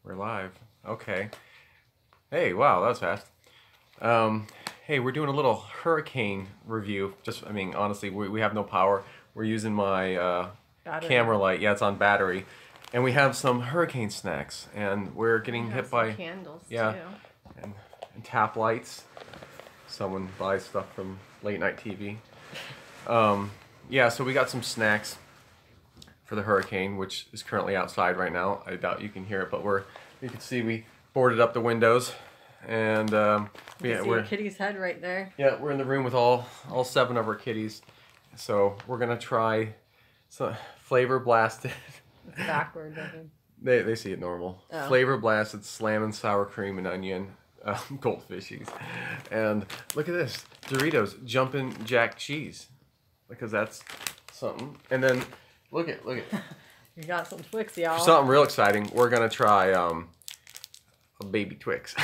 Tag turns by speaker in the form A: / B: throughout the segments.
A: We're live. Okay. Hey, wow, that was fast. Hey, we're doing a little hurricane review. I mean, honestly, we have no power. We're using my camera light. Yeah, it's on battery. And we have some hurricane snacks. And we're getting hit by
B: candles,
A: yeah,
B: too.
A: and tap lights. Someone buys stuff from late night TV. Yeah, so we got some snacks for the hurricane, which is currently outside right now. I doubt you can hear it, but you can see we boarded up the windows, and
B: yeah, we're kitty's head right there.
A: Yeah, we're in the room with all 7 of our kitties. So we're gonna try some flavor blasted.
B: It's backwards, I think.
A: They see it normal. Oh. Flavor blasted salmon, sour cream, and onion goldfishies. And look at this, Doritos jumping jack cheese, because that's something. And then look at.
B: You got some Twix, y'all.
A: For something real exciting, we're gonna try a baby Twix.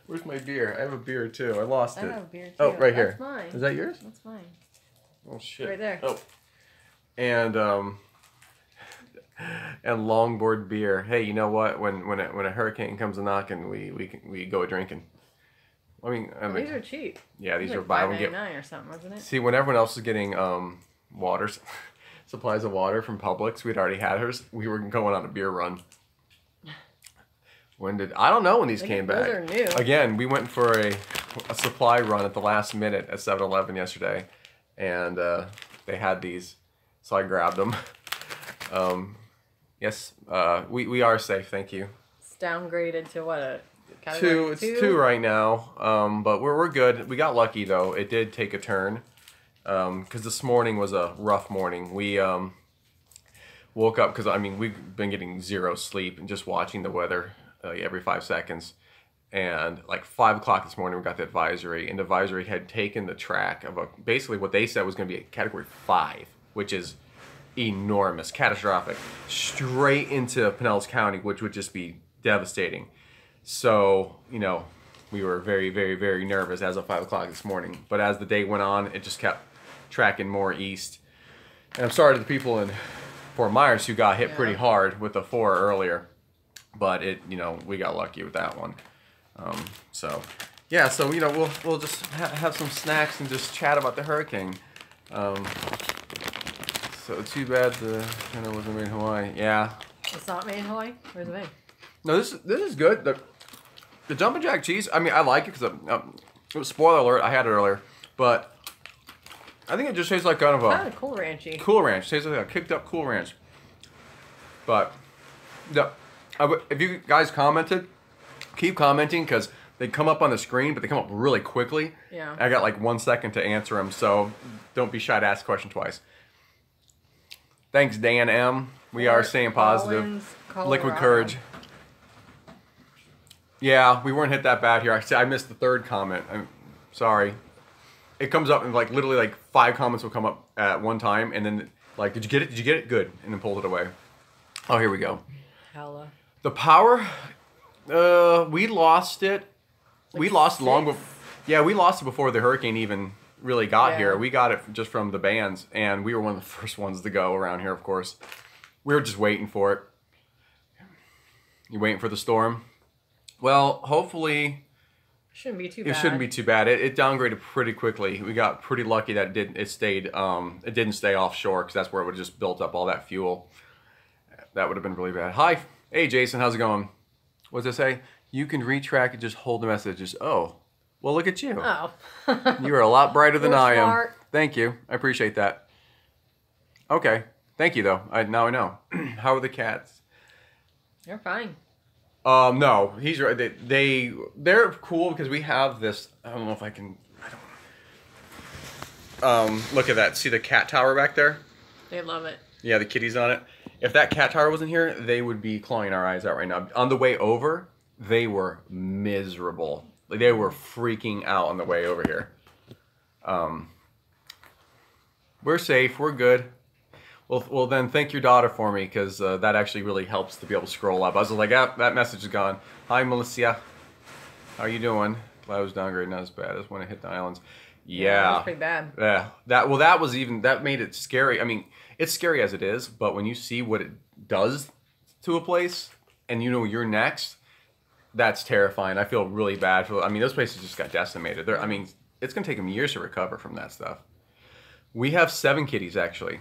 A: Where's my beer? I have a beer too. I lost it.
B: I have a beer too.
A: Oh, right here.
B: That's mine.
A: Is that yours?
B: That's mine.
A: Oh shit.
B: Right there.
A: Oh. And longboard beer. Hey, you know what? When a hurricane comes a knocking, we go a drinking. I mean,
B: these are cheap.
A: Yeah, these are
B: buy one get $5.99 or something, wasn't it?
A: See, when everyone else was getting supplies of water from Publix, we'd already had hers. We were going on a beer run. I don't know when these came back.
B: Those are new.
A: Again, we went for a supply run at the last minute at 7-Eleven yesterday, and they had these, so I grabbed them. Yes, we are safe, thank you.
B: It's downgraded to what, a
A: category 2? It's 2 right now, but we're good. We got lucky though. It did take a turn, because this morning was a rough morning. We woke up because we've been getting 0 sleep and just watching the weather every 5 seconds. And like 5 o'clock this morning, we got the advisory, and the advisory had taken the track of basically what they said was going to be a category 5, which is enormous, catastrophic, straight into Pinellas County, which would just be devastating. So, we were very, very, very nervous as of 5 o'clock this morning. But as the day went on, it just kept tracking more east. And I'm sorry to the people in Fort Myers who got hit pretty hard with the 4 earlier. But we got lucky with that one. So we'll just have some snacks and just chat about the hurricane. So too bad the dinner wasn't made in Hawaii. Yeah.
B: It's not made in Hawaii? Where's it made?
A: No, this is good. The jumping jack cheese, I like it because spoiler alert, I had it earlier, but I think it just tastes like kind of
B: Cool Ranchy.
A: Cool Ranch. Tastes like a kicked up Cool Ranch. But if you guys commented, keep commenting because they come up on the screen, but they come up really quickly.
B: Yeah.
A: I got like 1 second to answer them, so don't be shy to ask a question twice. Thanks, Dan M. We are staying positive. Liquid Courage. Yeah, we weren't hit that bad here. I missed the 3rd comment. I'm sorry. It comes up and literally 5 comments will come up at one time, and then did you get it? Did you get it? Good. And then pulled it away. Oh, here we go.
B: Hella.
A: The power, we lost it. We lost it long before. Yeah, we lost it before the hurricane even really got here. We got it just from the bands, and we were one of the first ones to go around here, of course. We were just waiting for it. You waiting for the storm? Well, hopefully
B: shouldn't be too bad.
A: It shouldn't be too bad. It downgraded pretty quickly. We got pretty lucky that it didn't stay offshore, because that's where it would have just built up all that fuel. That would have been really bad. Hi. Hey, Jason, how's it going? What does it say? You can retrack and just hold the messages. Oh. Well, look at you.
B: Oh.
A: You are a lot brighter than I am.
B: Smart.
A: Thank you. I appreciate that. Okay. Thank you, though. Now I know. How are the cats?
B: They're fine.
A: No. He's right. They're cool because we have this. I don't know if I can. Look at that. See the cat tower back there?
B: They love it.
A: Yeah, the kitties on it. If that cat tower wasn't here, they would be clawing our eyes out right now. On the way over, they were miserable. They were freaking out on the way over here. We're safe. We're good. Well, then thank your daughter for me, because that actually really helps to be able to scroll up. I was like, that message is gone. Hi, Melissa. How you doing? Glad I was downgraded. Not as bad. I just want to hit the islands. Yeah.
B: That was pretty bad.
A: Yeah. That made it scary. It's scary as it is, but when you see what it does to a place, and you know you're next, that's terrifying. I feel really bad for. I mean, those places just got decimated. I mean, it's gonna take them years to recover from that stuff. We have 7 kitties actually,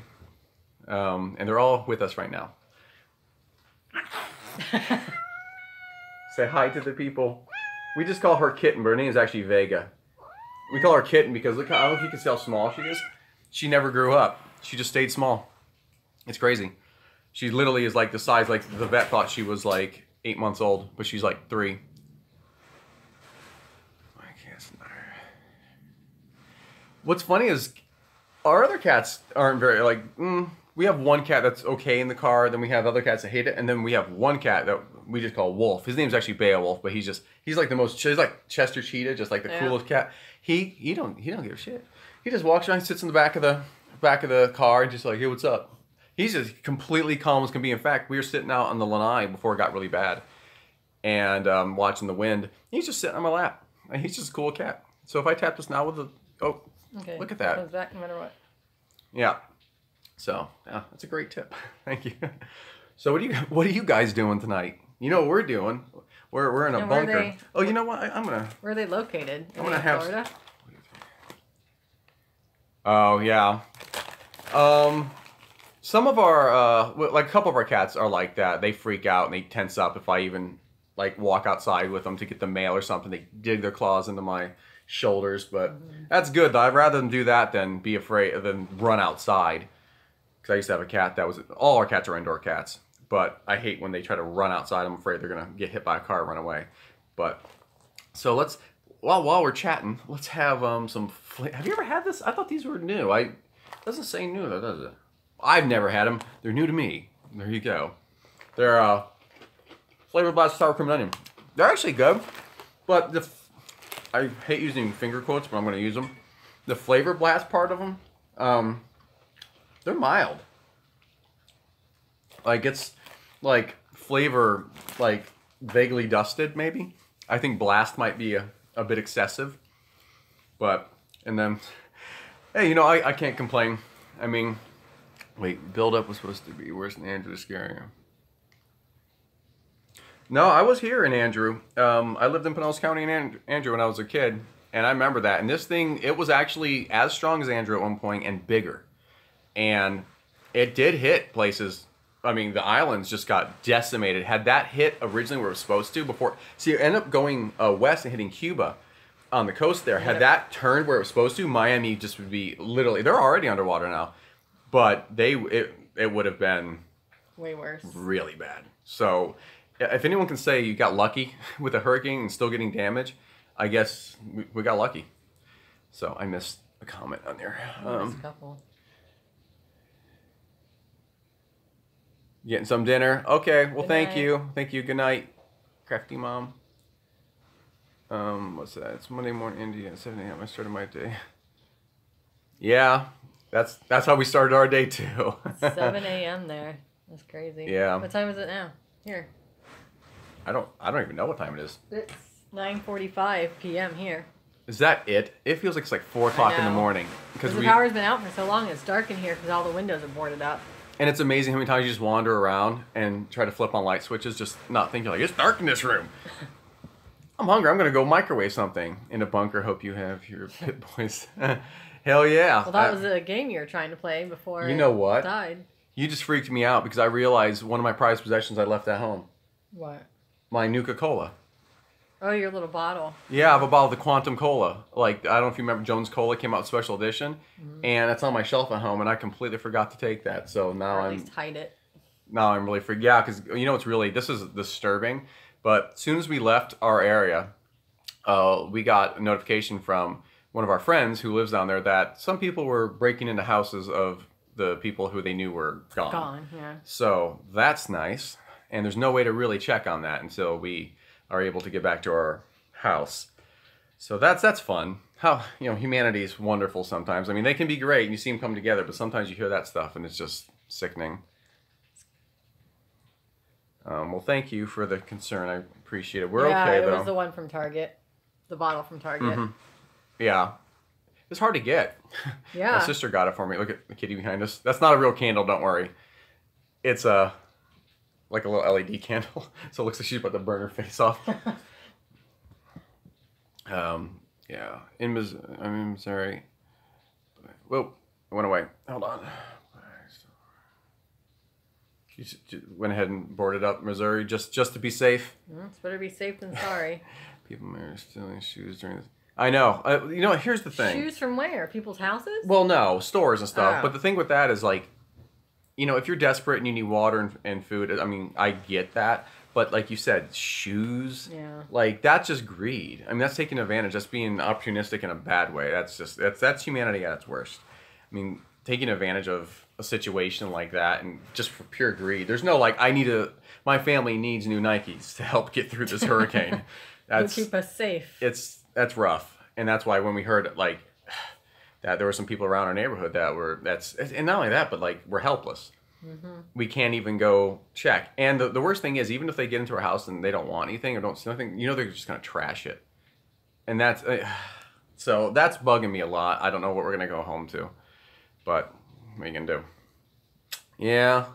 A: and they're all with us right now. Say hi to the people. We just call her Kitten, but her name is actually Vega. We call her Kitten because look, I don't know if you can see how small she is. She never grew up. She just stayed small. It's crazy. She literally is like the size, like the vet thought she was like 8 months old, but she's like 3. I can't. What's funny is our other cats aren't very like. We have one cat that's okay in the car. Then we have other cats that hate it, and then we have one cat that we just call Wolf. His name's actually Beowulf, but he's like the most. He's like Chester Cheetah, just like the coolest cat. He don't give a shit. He just walks around, sits in the back of the car, and just like, hey, what's up? He's just completely calm as can be. In fact, we were sitting out on the lanai before it got really bad, and watching the wind. He's just sitting on my lap. And he's just a cool cat. So if I tap this now with the look at that.
B: Comes back no matter what.
A: Yeah. So yeah, that's a great tip. Thank you. So what are you guys doing tonight? You know what we're doing? We're in a bunker. Oh, you know what? I'm gonna.
B: Where are they located?
A: I'm gonna have.
B: Florida?
A: Oh yeah. Some of our like a couple of our cats are like that. They freak out and they tense up if I even like walk outside with them to get the mail or something. They dig their claws into my shoulders, but that's good though. I'd rather them do that than be afraid than run outside. Because I used to have a cat that was, all our cats are indoor cats, but I hate when they try to run outside. I'm afraid they're going to get hit by a car and run away. But, so let's, while we're chatting, let's have some, have you ever had this? I thought these were new. It doesn't say new though, does it? I've never had them. They're new to me. There you go. They're Flavor Blast Sour Cream and Onion. They're actually good, but I hate using finger quotes, but I'm going to use them. The Flavor Blast part of them, they're mild. Like it's like flavor, like vaguely dusted maybe. I think blast might be a bit excessive. But, and then, hey, you know, I can't complain. I mean, wait, build up was supposed to be, where's Andrew scaring him? No, I was here in Andrew. I lived in Pinellas County in Andrew when I was a kid. And I remember that. And this thing, it was actually as strong as Andrew at one point and bigger. And it did hit places. I mean, the islands just got decimated. Had that hit originally where it was supposed to before, see, it ended up going west and hitting Cuba on the coast there. Had that turned where it was supposed to, Miami just would be literally, they're already underwater now, but it would have been
B: way worse,
A: really bad. So if anyone can say you got lucky with a hurricane and still getting damage, I guess we got lucky. So I missed a comment on there.
B: A couple.
A: Getting some dinner. Okay, well,
B: Good
A: thank
B: night.
A: you. Thank you. Good night, crafty mom. What's that? It's Monday morning, India, 7 a.m. I started my day. Yeah, that's how we started our day too.
B: 7 a.m. there. That's crazy.
A: Yeah.
B: What time is it now? Here.
A: I don't even know what time it is.
B: It's 9:45 p.m. here.
A: Is that it? It feels like it's like 4 o'clock in the morning
B: because the power's been out for so long. It's dark in here because all the windows are boarded up.
A: And it's amazing how many times you just wander around and try to flip on light switches, just not thinking like, it's dark in this room. I'm hungry. I'm going to go microwave something in a bunker. Hope you have your pit boys. Hell yeah.
B: Well, that was a game you were trying to play before
A: you know what?
B: It died.
A: You just freaked me out because I realized one of my prized possessions I left at home.
B: What?
A: My Nuka-Cola.
B: Oh, your little bottle.
A: Yeah, I have a bottle of the Quantum Cola. Like, I don't know if you remember, Jones Cola came out special edition. And it's on my shelf at home, and I completely forgot to take that. So now
B: or at least hide it.
A: Now I'm really freaked. Yeah, because you know, it's really, this is disturbing. But as soon as we left our area, we got a notification from one of our friends who lives down there that some people were breaking into houses of the people who they knew were gone.
B: Gone, yeah.
A: So that's nice. And there's no way to really check on that until we are able to get back to our house. So that's fun. How, you know, humanity is wonderful sometimes. I mean, they can be great and you see them come together, but sometimes you hear that stuff and it's just sickening. Well, thank you for the concern. I appreciate it. We're okay, though.
B: Yeah, it was the one from Target. The bottle from Target.
A: Mm-hmm. Yeah. It's hard to get.
B: Yeah.
A: My sister got it for me. Look at the kitty behind us. That's not a real candle, don't worry. It's a like a little LED candle, so it looks like she's about to burn her face off. Yeah, I'm in Missouri. Whoa, it went away. Hold on. She just went ahead and boarded up Missouri just to be safe.
B: It's better be safe than sorry.
A: People are stealing shoes during this. I know. You know, here's the thing.
B: Shoes from where? People's houses?
A: Well, no, stores and stuff.
B: Oh.
A: But the thing with that is, like, you know, if you're desperate and you need water and food, I mean, I get that. But like you said, shoes, like, that's just greed. I mean, that's taking advantage. That's being opportunistic in a bad way. That's humanity at its worst. I mean, taking advantage of a situation like that and just for pure greed. There's no, like, my family needs new Nikes to help get through this hurricane.
B: That's keep us safe.
A: That's rough. And that's why when we heard, like, that there were some people around our neighborhood and not only that, but, like, we're helpless. We can't even go check. And the worst thing is, even if they get into our house and they don't want anything or don't see anything, you know, they're just going to trash it. And so that's bugging me a lot. I don't know what we're going to go home to. But what are you going to do? Yeah.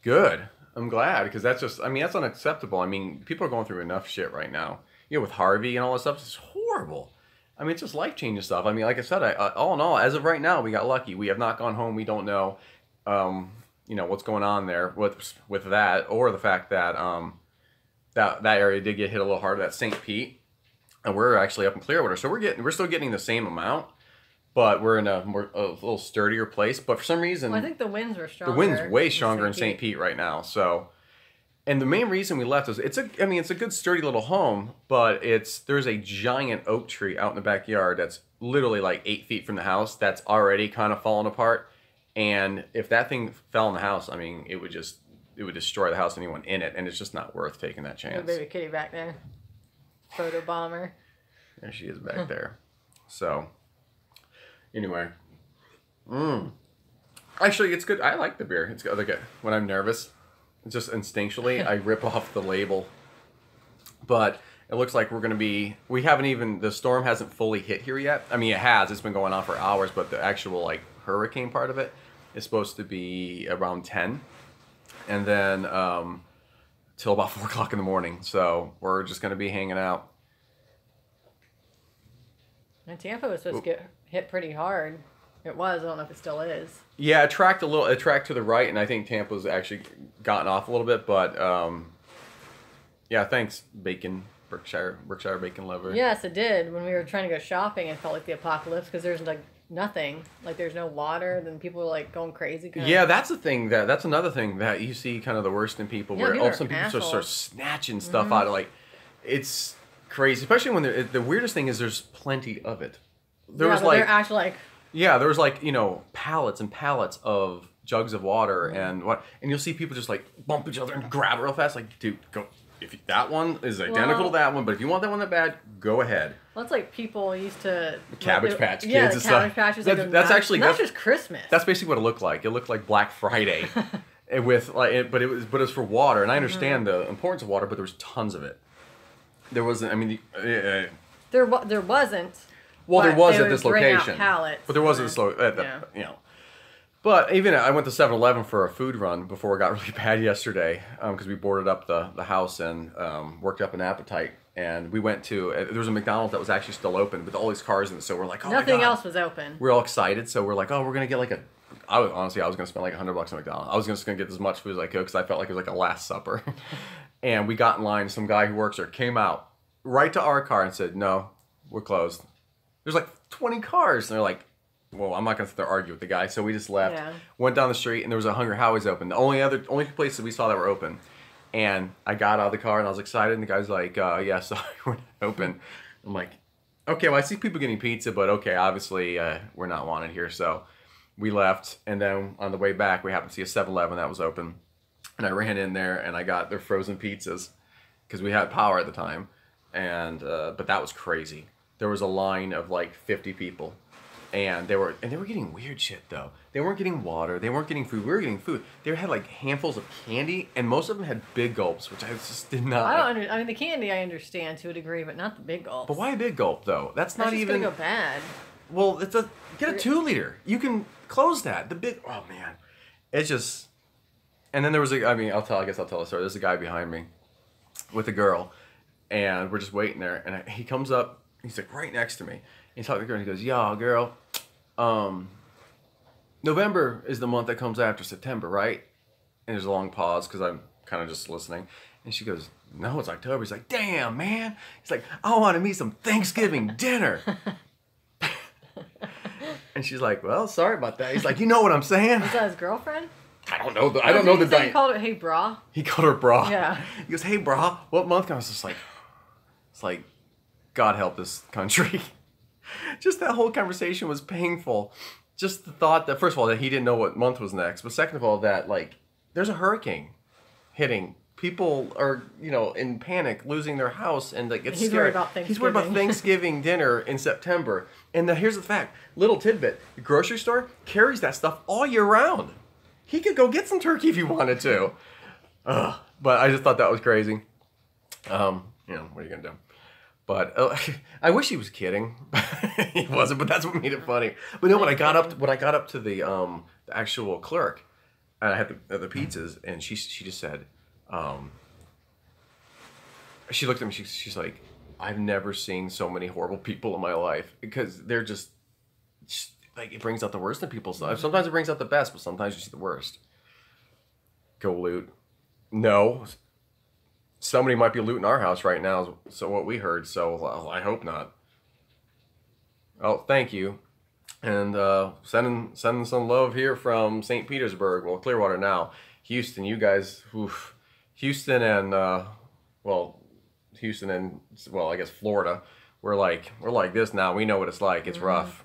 A: Good. I'm glad, because that's unacceptable. I mean, people are going through enough shit right now. You know, with Harvey and all that stuff, it's horrible. I mean, it's just life-changing stuff. I mean, like I said, all in all, as of right now, we got lucky. We have not gone home. We don't know, you know, what's going on there with that, or the fact that that area did get hit a little harder, that St. Pete, and we're actually up in Clearwater, so we're still getting the same amount, but we're in a little sturdier place. But for some reason,
B: well, I think the winds were stronger.
A: The wind's way stronger in St. Pete right now, so. And the main reason we left is it's a good sturdy little home, but there's a giant oak tree out in the backyard that's literally like 8 feet from the house that's already kind of falling apart. And if that thing fell in the house, I mean, it would destroy the house and anyone in it, and it's just not worth taking that chance.
B: Oh, baby kitty back there, photo bomber.
A: There she is back there. So, anyway, actually, it's good. I like the beer. It's good. Like when I'm nervous. Just instinctually, I rip off the label. But it looks like the storm hasn't fully hit here yet. I mean, it has. It's been going on for hours, but the actual, like, hurricane part of it is supposed to be around 10. And then till about 4 o'clock in the morning. So we're just going to be hanging out.
B: And Tampa was supposed to get hit pretty hard. It was. I don't know if it still is.
A: Yeah, it tracked to the right, and I think Tampa's actually gotten off a little bit. But yeah, thanks, Berkshire bacon lover.
B: Yes, it did. When we were trying to go shopping, it felt like the apocalypse because there's like nothing. Like there's no water. Then people were like going crazy.
A: Yeah, that's another thing that you see kind of the worst in people.
B: Yeah,
A: where some people start snatching stuff out of, like, it's crazy. Especially when the weirdest thing is there's plenty of it. They're
B: actually like.
A: Yeah, there was, like, you know, pallets and pallets of jugs of water and you'll see people just, like, bump each other and grab it real fast. Like, dude, go. If that one is identical to that one, but if you want that one that bad, go ahead.
B: Well, it's like people used to
A: Cabbage Patch Kids
B: and
A: stuff.
B: Cabbage Patches. That's just Christmas.
A: That's basically what it looked like. It looked like Black Friday, with but it was for water. And I understand the importance of water, but there was tons of it. There wasn't. I mean,
B: there wasn't.
A: Well, there was at this location.
B: Pallets,
A: but there wasn't this you know. But even I went to 7-Eleven for a food run before it got really bad yesterday, because we boarded up the house and worked up an appetite. And we went to there was a McDonald's that was actually still open with all these cars in it. So we're like, oh
B: nothing
A: my God.
B: else was open.
A: We're all excited, so we're like, oh, we're gonna get like I was gonna spend like $100 at McDonald's. I was just gonna get as much food as I could because I felt like it was like a Last Supper. And we got in line. Some guy who works there came out right to our car and said, no, we're closed. There's like 20 cars. And they're like, well, I'm not going to sit there argue with the guy. So we just left, went down the street, and there was a Hungry Howie's open. The only places we saw that were open. And I got out of the car, and I was excited. And the guy's like, yeah, sorry, we're not open. I'm like, okay, well, I see people getting pizza, but okay, obviously we're not wanted here. So we left. And then on the way back, we happened to see a 7-Eleven that was open. And I ran in there, and I got their frozen pizzas because we had power at the time. And but that was crazy. There was a line of like 50 people, and they were getting weird shit though. They weren't getting water, they weren't getting food. We were getting food. They had like handfuls of candy, and most of them had big gulps, which I just did not.
B: I mean, the candy I understand to a degree, but not the big gulps.
A: But why a big gulp though? That's not even
B: gonna go bad.
A: Well, get a 2-liter. You can close that. The big, oh man, it's just. And then there was I guess I'll tell the story. There's a guy behind me with a girl, and we're just waiting there. And he comes up, he's like right next to me. And he's talking to the girl, and he goes, "Yeah, girl, November is the month that comes after September, right?" And there's a long pause because I'm kind of just listening. And she goes, "No, it's October." He's like, "Damn, man." He's like, "I want to meet some Thanksgiving dinner." And she's like, "Well, sorry about that." He's like, "You know what I'm saying?"
B: Was that his girlfriend?
A: I don't know. I don't know the
B: He called it, "Hey, brah."
A: He called her brah.
B: Yeah.
A: He goes, "Hey, brah, what month?" I was just like, it's like, God help this country. Just that whole conversation was painful. Just the thought that, first of all, that he didn't know what month was next, but second of all, that like there's a hurricane hitting. People are, in panic, losing their house, and like it's
B: He's
A: scary.
B: worried about Thanksgiving.
A: He's worried about Thanksgiving dinner in September. And here's the fact: little tidbit: the grocery store carries that stuff all year round. He could go get some turkey if he wanted to. But I just thought that was crazy. What are you gonna do? But I wish he was kidding. He wasn't, but that's what made it funny. But no, when I got up to the actual clerk, and I had the pizzas, and she just said, she looked at me. She's like, "I've never seen so many horrible people in my life," because they're just like, it brings out the worst in people's lives. Sometimes it brings out the best, but sometimes you see the worst. Go loot. No. Somebody might be looting our house right now, so what we heard, so I hope not. Oh, thank you. And sending some love here from St. Petersburg, well, Clearwater now. Houston, you guys, oof. Houston and, I guess Florida, we're like this now. We know what it's like. It's rough.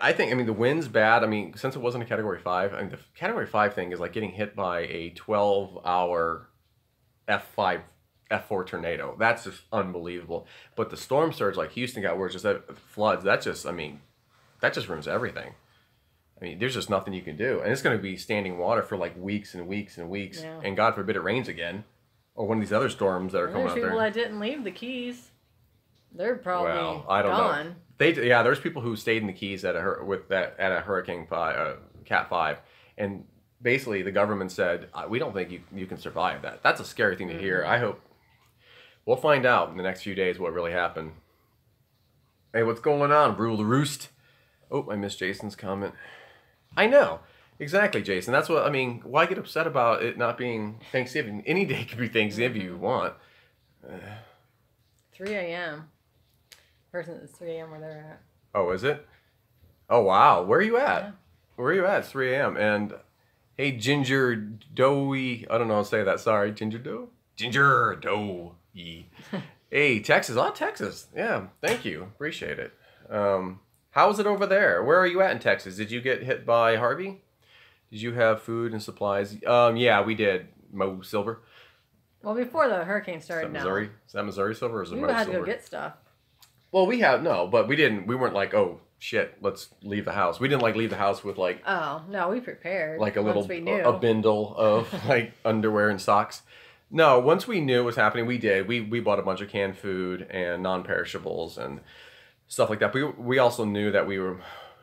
A: I think the wind's bad. Since it wasn't a Category 5, the Category 5 thing is like getting hit by a 12-hour F5, F4 tornado. That's just unbelievable. But the storm surge like Houston got, where it's just floods, that just ruins everything. There's just nothing you can do. And it's going to be standing water for like weeks and weeks and weeks. Yeah. And God forbid it rains again. Or one of these other storms that are coming out there.
B: There's people that didn't leave the Keys. They're probably
A: I don't
B: gone.
A: know. There's people who stayed in the Keys at a Hurricane 5, Cat 5, and basically the government said, "We don't think you can survive that." That's a scary thing to hear. I hope we'll find out in the next few days what really happened. Hey, what's going on, Rule the Roost? Oh, I missed Jason's comment. I know. Exactly, Jason. That's what why get upset about it not being Thanksgiving? Any day could be Thanksgiving if you want.
B: 3 a.m. Person it's 3 a.m. where they're at.
A: Oh, is it? Oh, wow. Where are you at?
B: Yeah.
A: Where are you at? It's 3 a.m. And hey, Ginger Doughy. I don't know how to say that. Sorry. Ginger Dough? Ginger Doughy. Hey, Texas. Oh, Texas. Yeah. Thank you. Appreciate it. How is it over there? Where are you at in Texas? Did you get hit by Harvey? Did you have food and supplies? Yeah, we did. Mo Silver.
B: Well, before the hurricane started,
A: Missouri? Is that Missouri Silver or is it Mo
B: We had
A: Silver?
B: to go get stuff.
A: Well, but we didn't. We weren't like, oh shit, let's leave the house. We didn't like leave the house with like.
B: Oh no, we prepared.
A: Like a bindle of like underwear and socks. No, once we knew what was happening, we did. We bought a bunch of canned food and non-perishables and stuff like that. We also knew that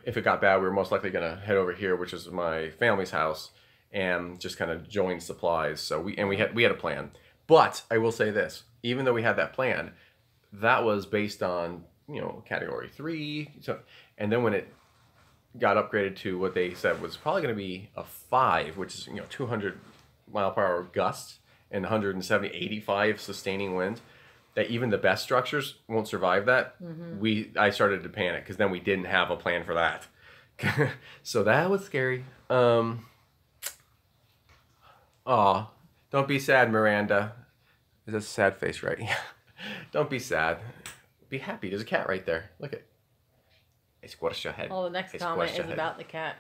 A: if it got bad, we were most likely gonna head over here, which is my family's house, and just kind of join supplies. So we had a plan. But I will say this: even though we had that plan, that was based on Category 3. So, and then when it got upgraded to what they said was probably going to be a 5, which is 200 mile per hour gusts and 170, 85 sustaining winds, that even the best structures won't survive that. I started to panic because then we didn't have a plan for that. So that was scary. Aw, don't be sad, Miranda. Is that a sad face, right? Don't be sad. Be happy. There's a cat right there. Look at. I squashed your head.
B: Oh, the next comment is about the cat.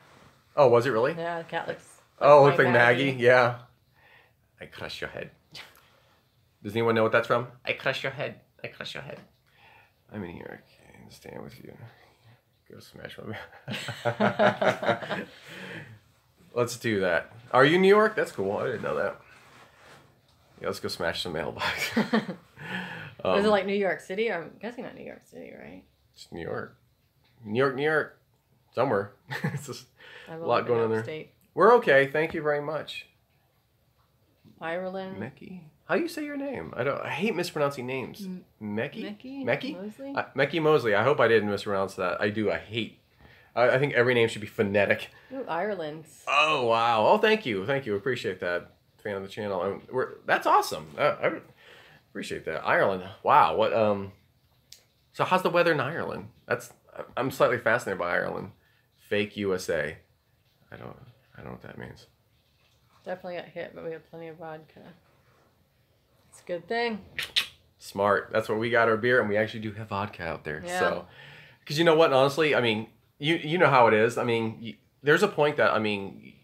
A: Oh, was it really?
B: Yeah, the cat looks.
A: Looks like Maggie. Yeah. I crushed your head. Does anyone know what that's from? I crushed your head. I crushed your head. I'm in here. I can't stand with you. Go smash my. Let's do that. Are you in New York? That's cool. I didn't know that. Yeah, let's go smash some mailbox.
B: Is it like New York City? I'm guessing not New York City, right?
A: It's New York. New York. Somewhere. It's just a lot going on there.
B: State.
A: We're okay. Thank you very much.
B: Ireland.
A: Mecky? How do you say your name? I hate mispronouncing names. Mecky?
B: Mosley?
A: Mecky Mosley. I hope I didn't mispronounce that. I do. I hate. I think every name should be phonetic.
B: Ooh, Ireland.
A: Oh, wow. Oh, thank you. Thank you. Appreciate that. Fan of the channel. That's awesome. I appreciate that. Ireland. Wow. What? So how's the weather in Ireland? I'm slightly fascinated by Ireland. Fake USA. I don't know what that means.
B: Definitely got hit, but we have plenty of vodka. It's a good thing.
A: Smart. That's what we got our beer, and we actually do have vodka out there.
B: Yeah.
A: So, because you know what? Honestly, I mean, you know how it is. I mean, there's a point that, I mean,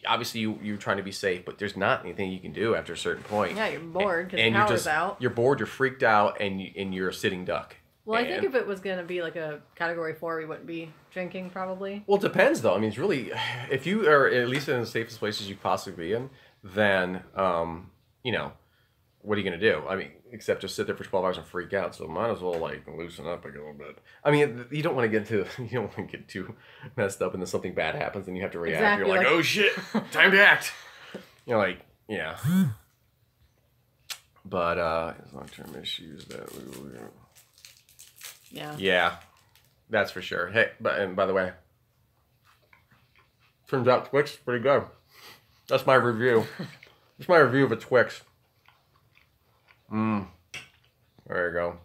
A: obviously you're trying to be safe, but there's not anything you can do after a certain point.
B: Yeah, you're bored because the
A: you're
B: power's out.
A: You're bored. You're freaked out, and you're a sitting duck.
B: Well, I think if it was going to be like a category 4, we wouldn't be drinking probably.
A: Well, it depends though. I mean, it's really, if you are at least in the safest places you possibly be in, then, you know, what are you going to do? I mean, except just sit there for 12 hours and freak out. So might as well like loosen up a little bit. I mean, you don't want to get too messed up and then something bad happens and you have to react.
B: Exactly,
A: You're like, oh shit, time to act. You're like, yeah. But, long-term issues that we will...
B: Yeah.
A: Yeah, that's for sure. Hey, and by the way, turns out Twix pretty good. That's my review. That's my review of a Twix. There you go.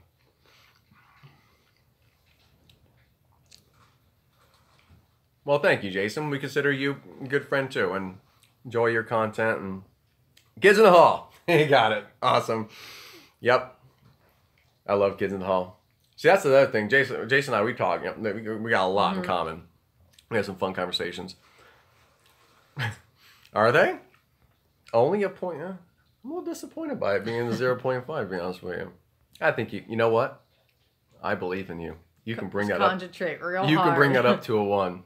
A: Well, thank you, Jason. We consider you a good friend too, and enjoy your content. And Kids in the Hall. You got it. Awesome. Yep. I love Kids in the Hall. See, that's the other thing. Jason and I, we talk. You know, we got a lot in common. We have some fun conversations. Are they? Only a point? I'm a little disappointed by it being a 0.5, to be honest with you. I think you know what? I believe in you. You can bring that up.
B: Concentrate real hard.
A: You can bring that up to a 1.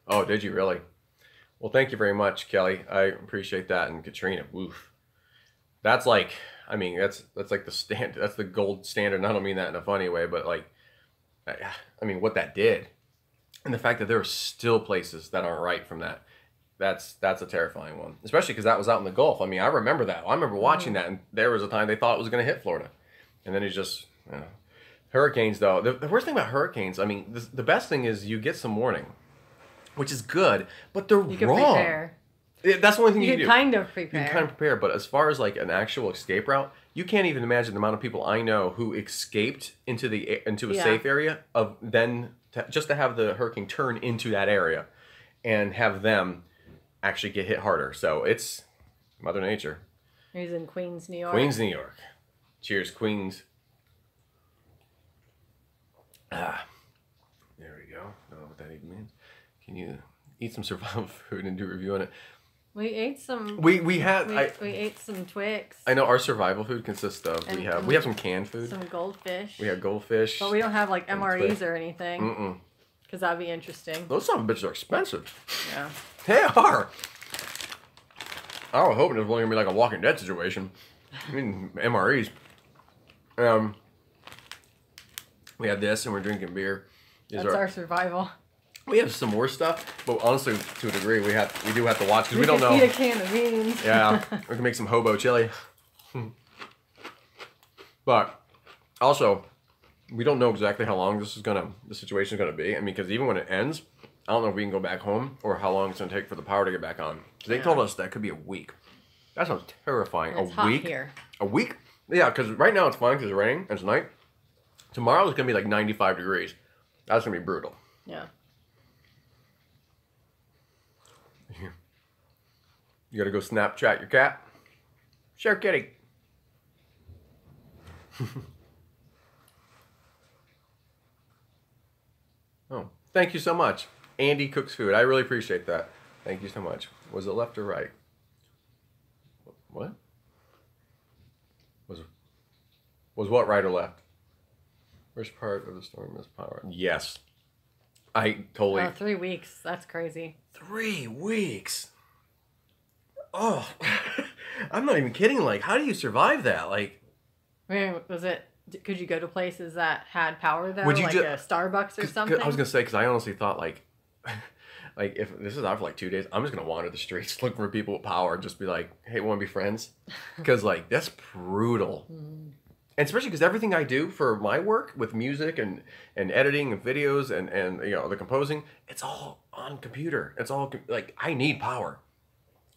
A: Oh, did you really? Well, thank you very much, Kelly. I appreciate that. And Katrina, woof. That's like... I mean, that's like that's the gold standard. And I don't mean that in a funny way, but like, I mean, what that did, and the fact that there are still places that aren't right from that, that's a terrifying one. Especially because that was out in the Gulf. I mean, I remember that. I remember watching that, and there was a time they thought it was going to hit Florida, and then it's just, you know. Hurricanes though. The worst thing about hurricanes, I mean, the best thing is you get some warning, which is good, but they're
B: you can
A: wrong.
B: Prepare.
A: That's the only thing you can do.
B: Kind of prepare.
A: You can kind of prepare, but as far as like an actual escape route, you can't even imagine the amount of people I know who escaped into a safe area of then just to have the hurricane turn into that area and have them actually get hit harder. So it's Mother Nature.
B: He's in Queens, New York.
A: Queens, New York. Cheers, Queens. There we go. I don't know what that even means. Can you eat some survival food and do a review on it?
B: We ate some.
A: We
B: ate some Twix.
A: I know our survival food consists of we have some canned food.
B: Some goldfish.
A: We have goldfish.
B: But we don't have like MREs or anything. Because that'd be interesting.
A: Those son of bitches are expensive.
B: Yeah.
A: They are. I was hoping it was only gonna be like a Walking Dead situation. I mean MREs. We have this and we're drinking beer.
B: That's our survival.
A: We have some more stuff, but honestly, to a degree, we do have to watch because we don't know.
B: Eat a can of beans.
A: Yeah, we can make some hobo chili. But also, we don't know exactly how long the situation is gonna be. I mean, because even when it ends, I don't know if we can go back home or how long it's gonna take for the power to get back on. Because they told us that could be a week. That sounds terrifying.
B: It's hot here.
A: A week? Yeah, because right now it's fine because it's raining and it's night. Tomorrow it's gonna be like 95 degrees. That's gonna be brutal.
B: Yeah.
A: You gotta go Snapchat your cat. Sure, kitty. Oh, thank you so much. Andy cooks food. I really appreciate that. Thank you so much. Was it left or right? What? Was what right or left? Which part of the storm is power? Yes. I totally...
B: Oh, 3 weeks. That's crazy.
A: 3 weeks? Oh, I'm not even kidding. Like, how do you survive that? Like...
B: I mean, could you go to places that had power though?
A: Would you
B: like a Starbucks or something?
A: I was going to say, because I honestly thought like... Like, if this is out for like 2 days, I'm just gonna wander the streets looking for people with power and just be like, "Hey, want to be friends?" Because like that's brutal. And especially because everything I do for my work with music and editing and videos and you know the composing, it's all on computer. It's all like I need power.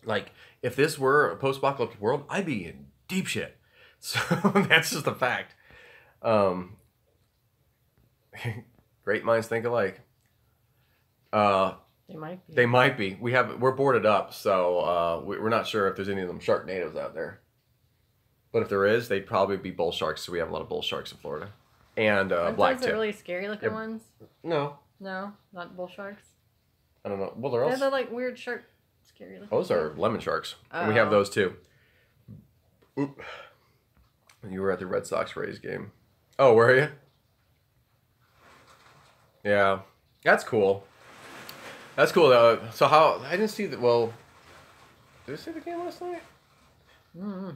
A: Like if this were a post-apocalyptic world, I'd be in deep shit. So that's just a fact. Great minds think alike.
B: They might be.
A: They might be. We're boarded up, so we're not sure if there's any of them Sharknadoes out there. But if there is, they'd probably be bull sharks. So we have a lot of bull sharks in Florida, and black tip.
B: Are really scary looking ones?
A: No.
B: No, not bull sharks.
A: I don't know. Well, they're
B: They're like weird shark, scary looking.
A: Those are lemon sharks. Oh. We have those too. Oop. You were at the Red Sox Rays game. Oh, were you? Yeah, that's cool. That's cool. So how I didn't see that. Well, did I see the game last night?
B: Mm-hmm.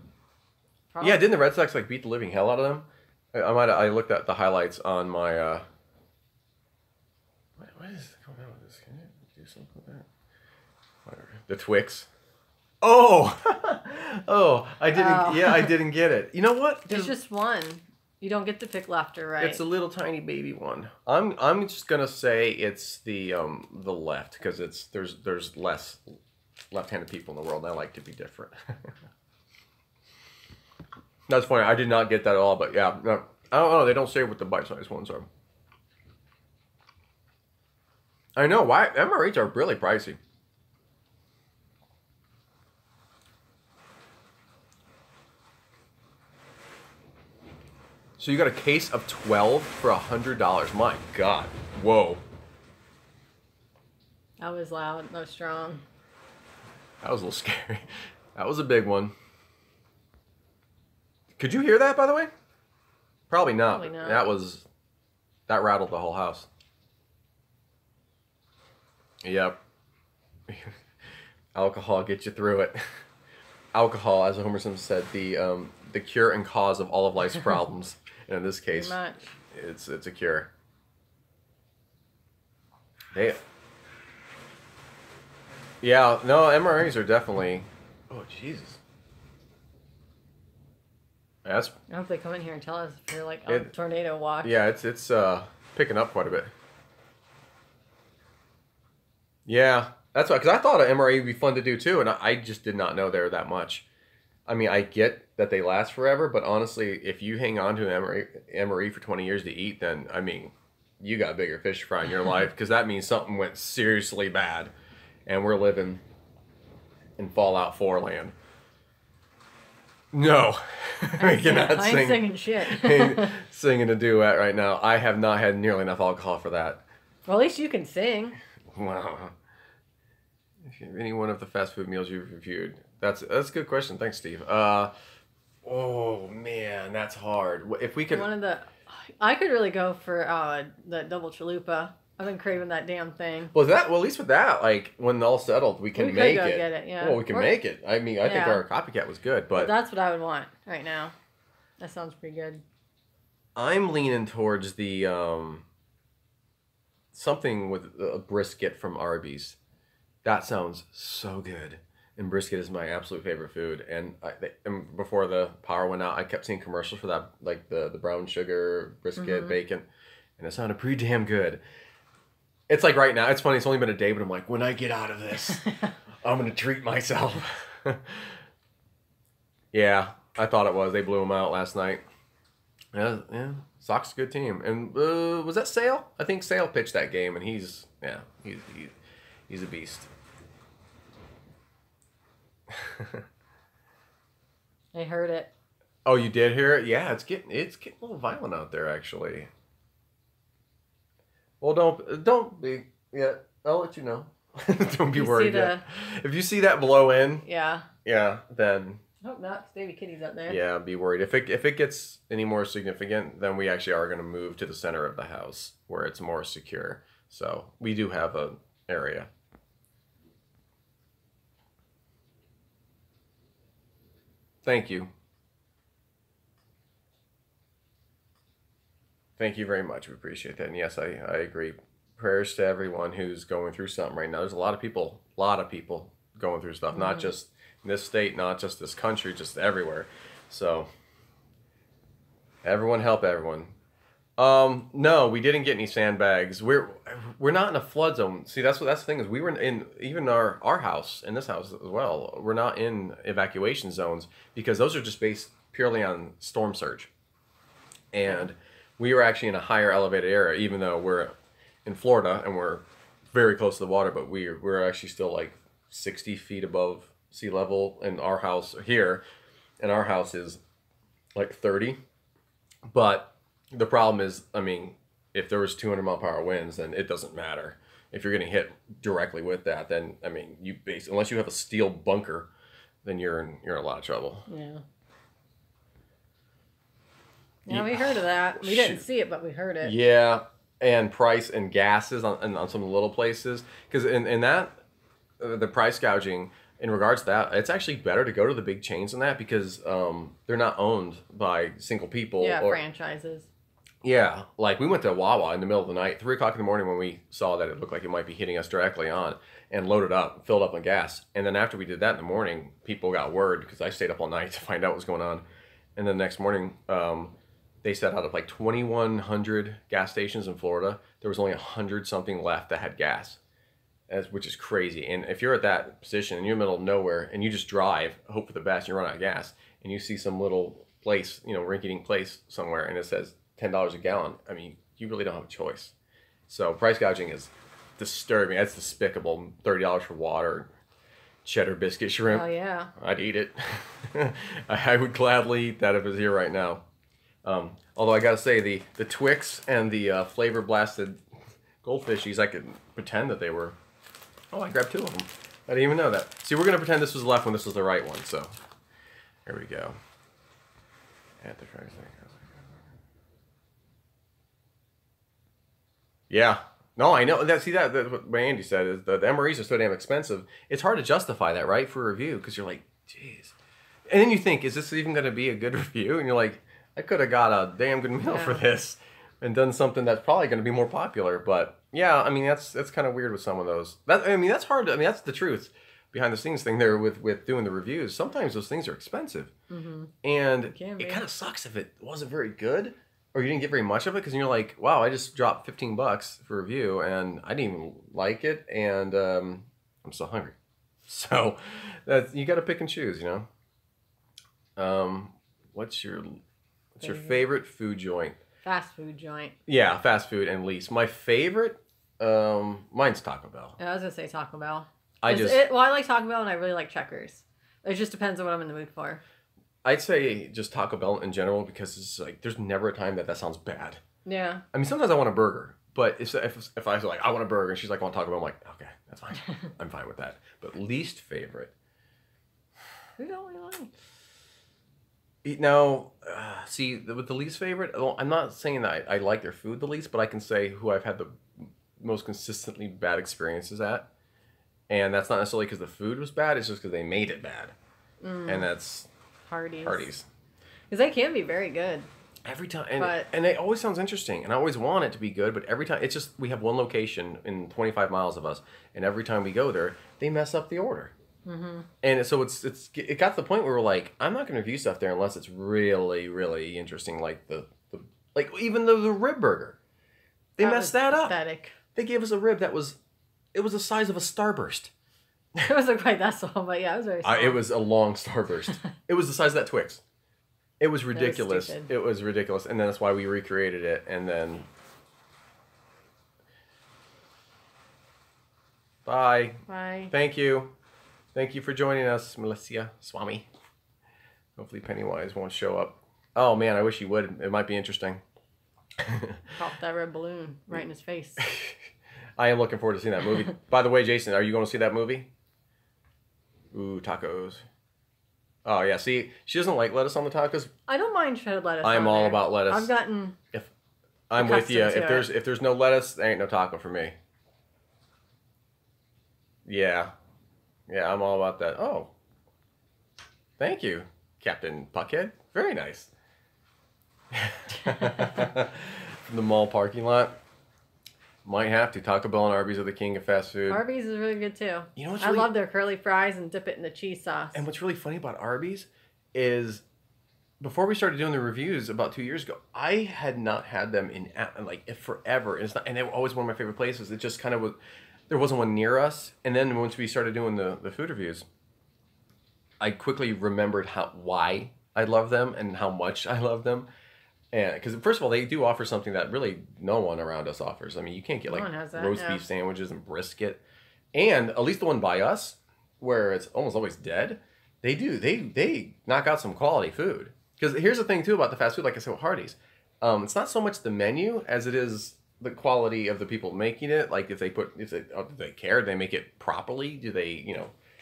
A: Yeah, didn't the Red Sox like beat the living hell out of them? I looked at the highlights on my. What is going on with this? Can you do something with that? Whatever. The Twix. Oh, oh! I didn't. Oh. Yeah, I didn't get it. You know what?
B: There's just one. You don't get to pick left or right.
A: It's a little tiny baby one. I'm just gonna say it's the left because there's less left-handed people in the world, and I like to be different. That's funny. I did not get that at all, but yeah, no, I don't know. They don't say what the bite-sized ones are. I know why MREs are really pricey. So you got a case of 12 for $100. My God. Whoa.
B: That was loud. That was strong.
A: That was a little scary. That was a big one. Could you hear that, by the way? Probably not.
B: Probably not.
A: That rattled the whole house. Yep. Alcohol gets you through it. Alcohol, as Homer Simpson said, the cure and cause of all of life's problems. And in this case, it's a cure. Yeah, no, MREs are definitely. Oh Jesus. That's.
B: I hope they come in here and tell us if you're like on tornado watch.
A: Yeah, it's picking up quite a bit. Yeah, that's why. Because I thought an MRE would be fun to do too, and I just did not know they were that much. I mean, I get that they last forever, but honestly, if you hang on to an MRE for 20 years to eat, then, I mean, you got bigger fish to fry in your life, because that means something went seriously bad, and we're living in Fallout 4 land. No, we cannot sing.
B: I'm singing shit.
A: Singing a duet right now. I have not had nearly enough alcohol for that.
B: Well, at least you can sing.
A: Wow. Any one of the fast food meals you've reviewed? That's a good question. Thanks, Steve. Oh man, that's hard. If we could,
B: I could really go for the double chalupa. I've been craving that damn thing.
A: Well, at least with that, like when all's settled, we can make it.
B: Get it, yeah.
A: Well, we can make it. I mean, I think our copycat was good, but
B: that's what I would want right now. That sounds pretty good.
A: I'm leaning towards the something with a brisket from Arby's. That sounds so good. And brisket is my absolute favorite food. And before the power went out, I kept seeing commercials for that, like the brown sugar brisket, bacon, and it sounded pretty damn good. It's like right now, it's funny, it's only been a day, but I'm like, when I get out of this, I'm going to treat myself. Yeah, I thought it was. They blew them out last night. Yeah, Sox is a good team. And was that Sale? I think Sale pitched that game, and he's a beast.
B: I heard it.
A: Oh, you did hear it? Yeah, it's getting a little violent out there, actually. Well, don't be. Yeah, I'll let you know. Don't be worried yet. If you see that blow in, yeah, then.
B: I hope not. Baby kitty's out there.
A: Yeah, be worried. If it gets any more significant, then we actually are going to move to the center of the house where it's more secure. So we do have an area. Thank you. Thank you very much. We appreciate that. And yes, I agree. prayers to everyone who's going through something right now. There's a lot of people going through stuff, not just in this state, not just this country, just everywhere. So everyone help everyone. No, we didn't get any sandbags. We're not in a flood zone. See, that's the thing is we were in even our house, in this house as well. We're not in evacuation zones because those are just based purely on storm surge. And we were actually in a higher elevated area, even though we're in Florida and we're very close to the water, but we're actually still like 60 feet above sea level in our house here, and our house is like 30. But the problem is, I mean, if there was 200-mile-per-hour winds, then it doesn't matter. If you're getting hit directly with that, then I mean, unless you have a steel bunker, then you're in a lot of trouble.
B: Yeah. Yeah, we heard of that. We didn't see it, but we heard it.
A: Yeah, and price and gases on some of the little places, because in that the price gouging. In regards to that, it's actually better to go to the big chains than that because they're not owned by single people.
B: Yeah,
A: or
B: franchises.
A: Yeah, like we went to Wawa in the middle of the night, 3 o'clock in the morning when we saw that it looked like it might be hitting us directly on, and loaded up, filled up on gas. And then after we did that in the morning, people got word because I stayed up all night to find out what was going on. And then the next morning, they said out of like 2,100 gas stations in Florida, there was only 100-something left that had gas. Which is crazy. And if you're at that position and you're in the middle of nowhere and you just drive, hope for the best, you run out of gas, and you see some little place, rinky-dink place somewhere, and it says $10 a gallon, I mean, you really don't have a choice. So price gouging is disturbing. That's despicable. $30 for water, cheddar biscuit shrimp.
B: Oh, yeah.
A: I'd eat it. I would gladly eat that if it was here right now. Although I got to say, the Twix and the flavor-blasted goldfishies, I could pretend that they were... Oh, I grabbed 2 of them. I didn't even know that. See, we're going to pretend this was the left one, this was the right one, so... Here we go. At the price. Yeah. No, I know. That's what Andy said is the MREs are so damn expensive. It's hard to justify that, right, for a review, because you're like, jeez. And then you think, is this even going to be a good review? And you're like, I could have got a damn good meal for this and done something that's probably going to be more popular, but... Yeah, I mean, that's kind of weird with some of those. That's hard. That's the truth behind the scenes thing there with doing the reviews. Sometimes those things are expensive. Mm-hmm. And it kind of sucks if it wasn't very good or you didn't get very much of it because you're like, wow, I just dropped $15 for a review and I didn't even like it and I'm still hungry. So you got to pick and choose, What's your favorite food joint?
B: Fast food joint.
A: Yeah, fast food and least. My favorite, mine's Taco Bell.
B: I was gonna say Taco Bell.
A: I
B: like Taco Bell and I really like Checkers. It just depends on what I'm in the mood for.
A: I'd say just Taco Bell in general because it's like there's never a time that sounds bad.
B: Yeah. I
A: mean, sometimes I want a burger, but if I was like I want a burger and she's like I want Taco Bell, I'm like okay, that's fine. I'm fine with that. But least favorite.
B: Who don't we like?
A: Now, see, with the least favorite, I'm not saying that I like their food the least, but I can say who I've had the most consistently bad experiences at. And that's not necessarily because the food was bad, it's just because they made it bad. And that's Hardee's.
B: Because they can be very good.
A: Every time. And it always sounds interesting. And I always want it to be good, but every time, it's just, we have one location in 25 miles of us. And every time we go there, they mess up the order. Mm-hmm. And so it got to the point where we're like, I'm not going to review stuff there unless it's really, really interesting. Like even the rib burger, they messed that up. Pathetic. They gave us a rib it was the size of a Starburst.
B: It wasn't quite that small, but yeah, it was very small.
A: It was a long Starburst. It was the size of that Twix. It was ridiculous. It was ridiculous, and then that's why we recreated it. And then, bye. Thank you. Thank you for joining us, Melissa Swami. Hopefully Pennywise won't show up. Oh, man, I wish he would. It might be interesting.
B: Pop that red balloon right in his face.
A: I am looking forward to seeing that movie. By the way, Jason, are you going to see that movie? Ooh, tacos. Oh, yeah. See, she doesn't like lettuce on the tacos.
B: I don't mind shredded lettuce.
A: I'm all about lettuce.
B: I've gotten...
A: I'm with you. If there's no lettuce, there ain't no taco for me. Yeah. Yeah, I'm all about that. Oh. Thank you, Captain Puckhead. Very nice. From the mall parking lot. Might have to. Taco Bell and Arby's are the king of fast food.
B: Arby's is really good too.
A: You know what's
B: I love their curly fries and dip it in the cheese sauce.
A: And what's really funny about Arby's is before we started doing the reviews about 2 years ago, I had not had them in like forever. And they were always one of my favorite places. It just kind of was. There wasn't one near us. And then once we started doing the food reviews, I quickly remembered why I love them and how much I love them. And because first of all, they do offer something that really no one around us offers. I mean, you can't get like roast beef sandwiches and brisket, and at least the one by us, where it's almost always dead, they knock out some quality food. Because here's the thing too about the fast food, like I said with Hardee's, it's not so much the menu as it is the quality of the people making it. Like if they care, do they make it properly? Do they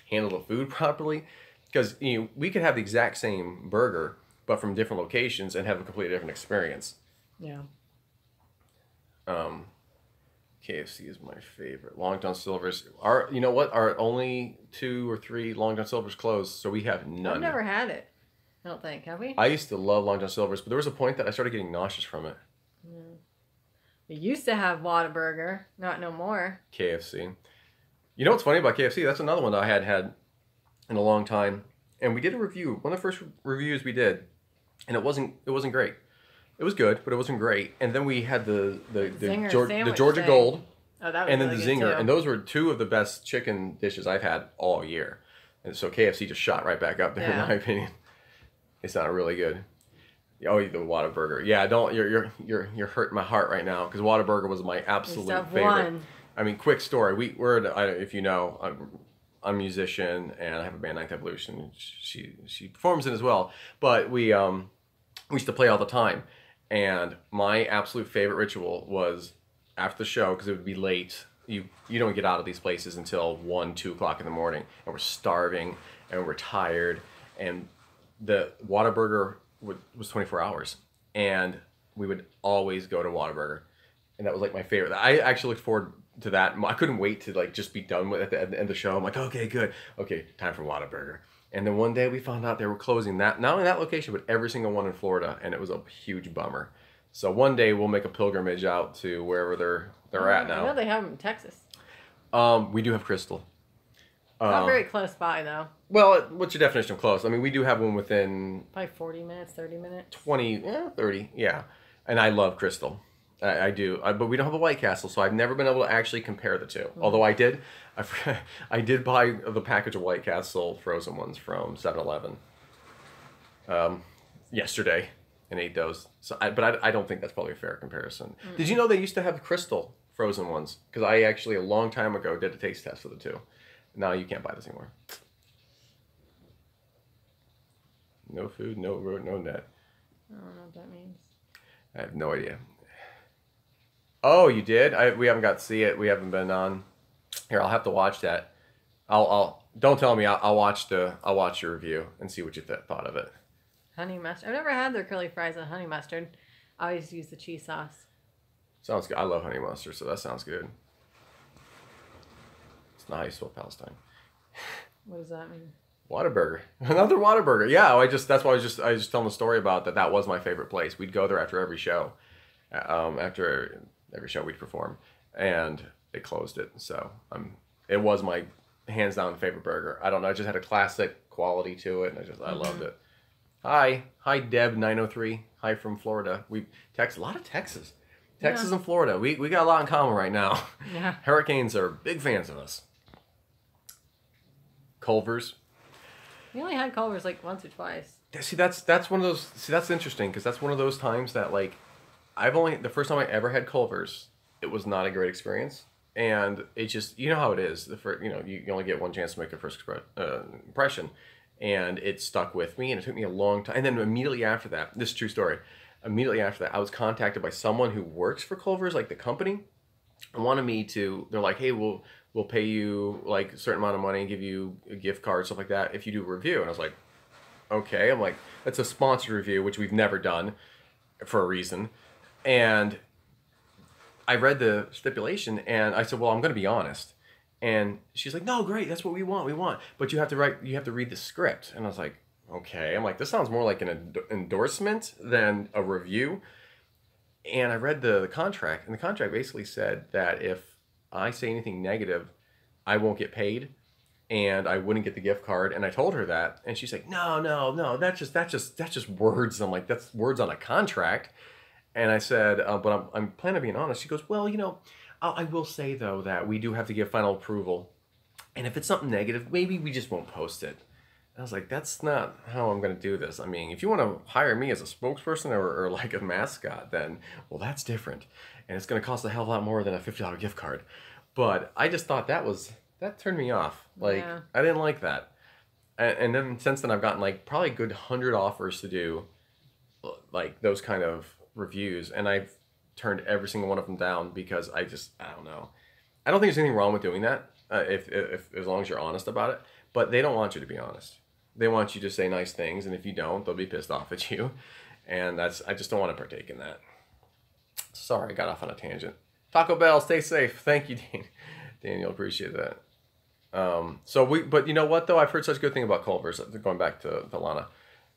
A: handle the food properly? Because we could have the exact same burger, but from different locations and have a completely different experience.
B: Yeah.
A: KFC is my favorite. Long John Silver's. Our only 2 or 3 Long John Silver's closed, so we have none.
B: I've never had it. I don't think, have we?
A: I used to love Long John Silver's, but there was a point that I started getting nauseous from it.
B: Yeah. We used to have Whataburger, not no more.
A: KFC. You know what's funny about KFC? That's another one that I had in a long time. And we did a review, one of the first reviews we did, and it wasn't great. It was good, but it wasn't great. And then we had the Georgia Gold,
B: and
A: then the Zinger, and those were 2 of the best chicken dishes I've had all year. And so KFC just shot right back up there, in my opinion. It's not really good. Oh, the Whataburger. Yeah, you're hurting my heart right now because Whataburger was my absolute favorite. I mean, quick story. If you know, I'm a musician and I have a band, Ninth Evolution. She performs in as well. But we used to play all the time. And my absolute favorite ritual was after the show, because it would be late. You don't get out of these places until 1, 2 o'clock in the morning. And we're starving and we're tired. And the Whataburger was 24 hours. And we would always go to Whataburger. And that was like my favorite. I actually looked forward to that. I couldn't wait to like just be done with it at the end of the show. I'm like, okay, good. Okay, time for Whataburger. And then one day we found out they were closing that, not only that location, but every single one in Florida. And it was a huge bummer. So one day we'll make a pilgrimage out to wherever they're at now.
B: I know they have them in Texas.
A: We do have Crystal.
B: Not very close by, though.
A: Well, what's your definition of close? I mean, we do have one within...
B: Probably 40 minutes, 30 minutes.
A: 30, yeah. And I love Crystal. I do. But we don't have a White Castle, so I've never been able to actually compare the 2. Mm-hmm. Although I did buy the package of White Castle frozen ones from 7-Eleven yesterday and ate those. So, but I don't think that's probably a fair comparison. Mm-hmm. Did you know they used to have Crystal frozen ones? Because I actually, a long time ago, did a taste test for the 2. Now you can't buy this anymore. No food, no road, no net.
B: I don't know what that means.
A: I have no idea. Oh, you did? We haven't got to see it. We haven't been on. Here, I'll have to watch that. I'll don't tell me. I'll watch your review and see what you thought of it.
B: Honey mustard. I've never had their curly fries with honey mustard. I always use the cheese sauce.
A: Sounds good. I love honey mustard, so that sounds good. It's not how you spell Palestine.
B: What does that mean?
A: Whataburger. Another Whataburger. Yeah, that's why I was just telling the story about that. That was my favorite place. We'd go there after every show. After every show we'd perform, and they closed it. So it was my hands down favorite burger. I don't know. I just had a classic quality to it, and I loved it. Hi Deb 903. Hi from Florida. We text a lot of Texas and Florida. We got a lot in common right now.
B: Yeah.
A: Hurricanes are big fans of us. Culver's.
B: We only had Culver's like once or twice.
A: See, that's one of those. See, that's interesting because that's one of those times that like the first time I ever had Culver's, it was not a great experience, and it just how it is. You only get one chance to make a first impression, and it stuck with me, and it took me a long time. And then immediately after that, this is a true story. Immediately after that, I was contacted by someone who works for Culver's, like the company, and wanted me to. They're like, hey, we'll pay you like a certain amount of money and give you a gift card, stuff like that, if you do a review. And I was like, okay. I'm like, that's a sponsored review, which we've never done for a reason. And I read the stipulation and I said, well, I'm going to be honest. And she's like, no, great. That's what we want. But you have to read the script. And I was like, okay. I'm like, this sounds more like an endorsement than a review. And I read the contract, and the contract basically said that if I say anything negative, I won't get paid, and I wouldn't get the gift card. And I told her that, and she's like, no, that's just words. I'm like, that's words on a contract. And I said, but I'm planning on being honest. She goes, well, I will say though that we do have to give final approval, and if it's something negative, maybe we just won't post it. I was like, that's not how I'm going to do this. I mean, if you want to hire me as a spokesperson or like a mascot, then, well, that's different. And it's going to cost a hell of a lot more than a $50 gift card. But I just thought that turned me off. Like, yeah. I didn't like that. And then since then, I've gotten like probably a good 100 offers to do like those kind of reviews. And I've turned every single one of them down because I don't know. I don't think there's anything wrong with doing that if as long as you're honest about it. But they don't want you to be honest. They want you to say nice things, and if you don't, they'll be pissed off at you. And I just don't want to partake in that. Sorry, I got off on a tangent. Taco Bell, stay safe. Thank you, Daniel. Appreciate that. But you know what though? I've heard such good thing about Culver's. Going back to Lana,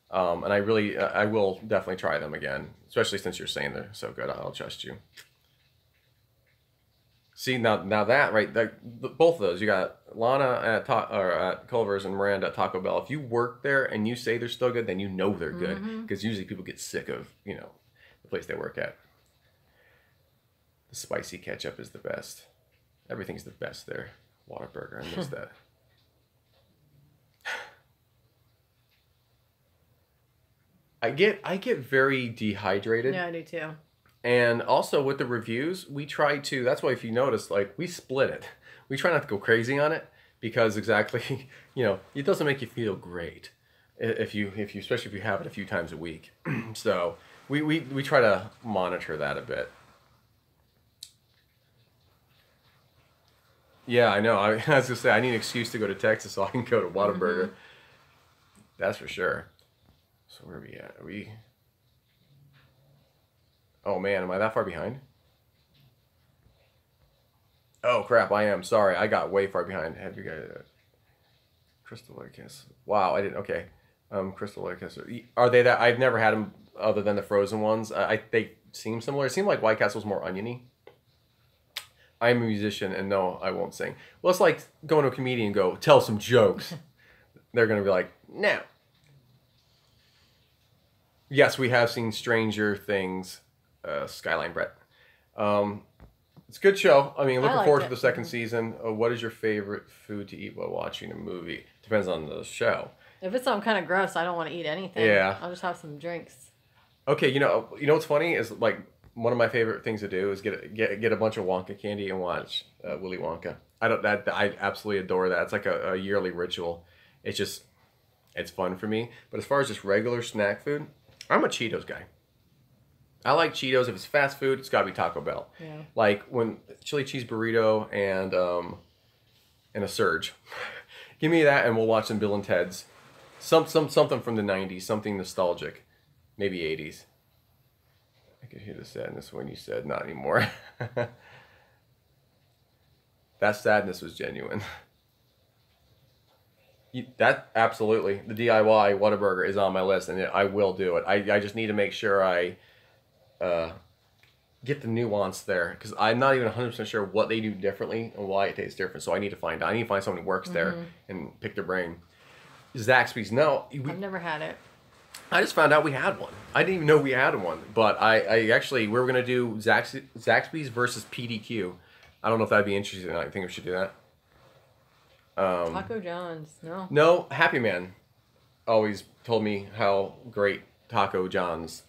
A: and I will definitely try them again, especially since you're saying they're so good. I'll trust you. See now that right, both of those, you got Lana at Culver's and Miranda at Taco Bell. If you work there and you say they're still good, then you know they're good, because usually people get sick of the place they work at. The spicy ketchup is the best. Everything's the best there. Whataburger, I miss that. I get very dehydrated.
B: Yeah, I do too.
A: And also with the reviews, we try to, that's why if you notice, like, we split it. We try not to go crazy on it because exactly, it doesn't make you feel great if you especially if you have it a few times a week. So we try to monitor that a bit. Yeah, I know. I was going to say, I need an excuse to go to Texas so I can go to Whataburger. That's for sure. So where are we at? Are we... Oh man, am I that far behind? Oh crap, I am. Sorry, I got way far behind. Have you guys... Crystal Lake Kiss. Wow, I didn't... Okay. Crystal Lake Kiss. Are they that... I've never had them other than the frozen ones. They seem similar. It seemed like White Castle's more oniony. I'm a musician, and no, I won't sing. Well, it's like going to a comedian and go, tell some jokes. They're going to be like, no. Yes, we have seen Stranger Things, Skyline Brett. It's a good show. I mean, looking forward to the second season. What is your favorite food to eat while watching a movie? Depends on the show.
B: If it's something kind of gross, I don't want to eat anything.
A: Yeah.
B: I'll just have some drinks. Okay,
A: you know what's funny is like one of my favorite things to do is get a bunch of Wonka candy and watch Willy Wonka. I absolutely adore that. It's like a yearly ritual. It's fun for me. But as far as just regular snack food, I'm a Cheetos guy. I like Cheetos. If it's fast food, it's got to be Taco Bell. Yeah. Like when chili cheese burrito and a Surge. Give me that and we'll watch some Bill and Ted's. Something from the 90s, something nostalgic. Maybe 80s. I could hear the sadness when you said not anymore. That sadness was genuine. That absolutely, the DIY Whataburger is on my list, and I will do it. I just need to make sure I get the nuance there, because I'm not even 100% sure what they do differently and why it tastes different. So I need to find someone who works there and pick their brain. Zaxby's, no.
B: I've never had it.
A: I just found out we had one. I didn't even know we had one, but I actually, we were going to do Zaxby's versus PDQ. I don't know if that'd be interesting. I think we should do that.
B: Taco John's, no.
A: No, Happy Man always told me how great Taco John's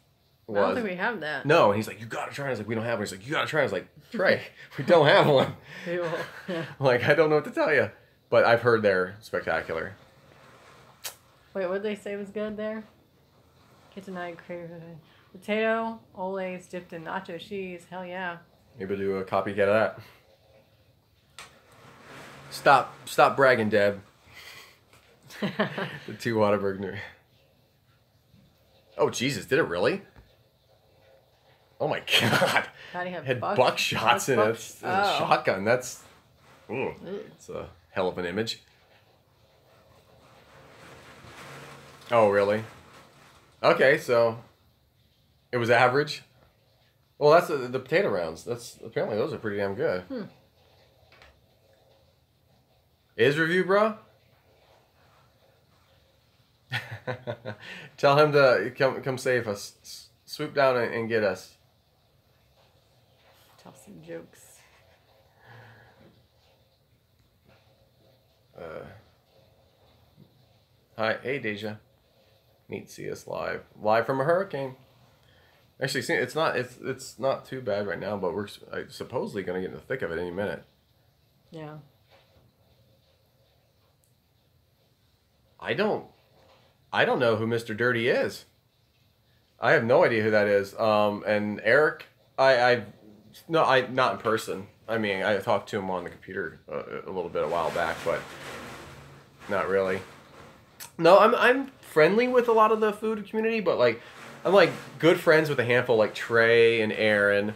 A: was.
B: I don't think we have that.
A: No, and he's like, you gotta try it. I was like, we don't have one. He's like, you gotta try it. I was like, Trey, we don't have one. Yeah. Like, I don't know what to tell you. But I've heard they're spectacular.
B: Wait, what did they say was good there? Kitchen Night Crave. Potato, Olays dipped in nacho cheese. Hell yeah.
A: Maybe do a copycat of that. Stop bragging, Deb. The two Whataburger. Oh, Jesus, did it really? Oh, my God. Had buckshots in a shotgun. That's... It's a hell of an image. Oh, really? Okay, so... It was average? Well, that's the potato rounds. That's apparently those are pretty damn good. Is Revue, bro? Tell him to come save us. Swoop down and get us.
B: Tell some jokes.
A: Hi, hey Deja. Neat to see us live from a hurricane. Actually, see, it's not too bad right now, but we're supposedly going to get in the thick of it any minute.
B: Yeah.
A: I don't know who Mr. Dirty is. I have no idea who that is. And Eric, not in person. I mean, I talked to him on the computer a little bit a while back, but not really. No, I'm friendly with a lot of the food community, but like I'm like good friends with a handful, like Trey and Aaron,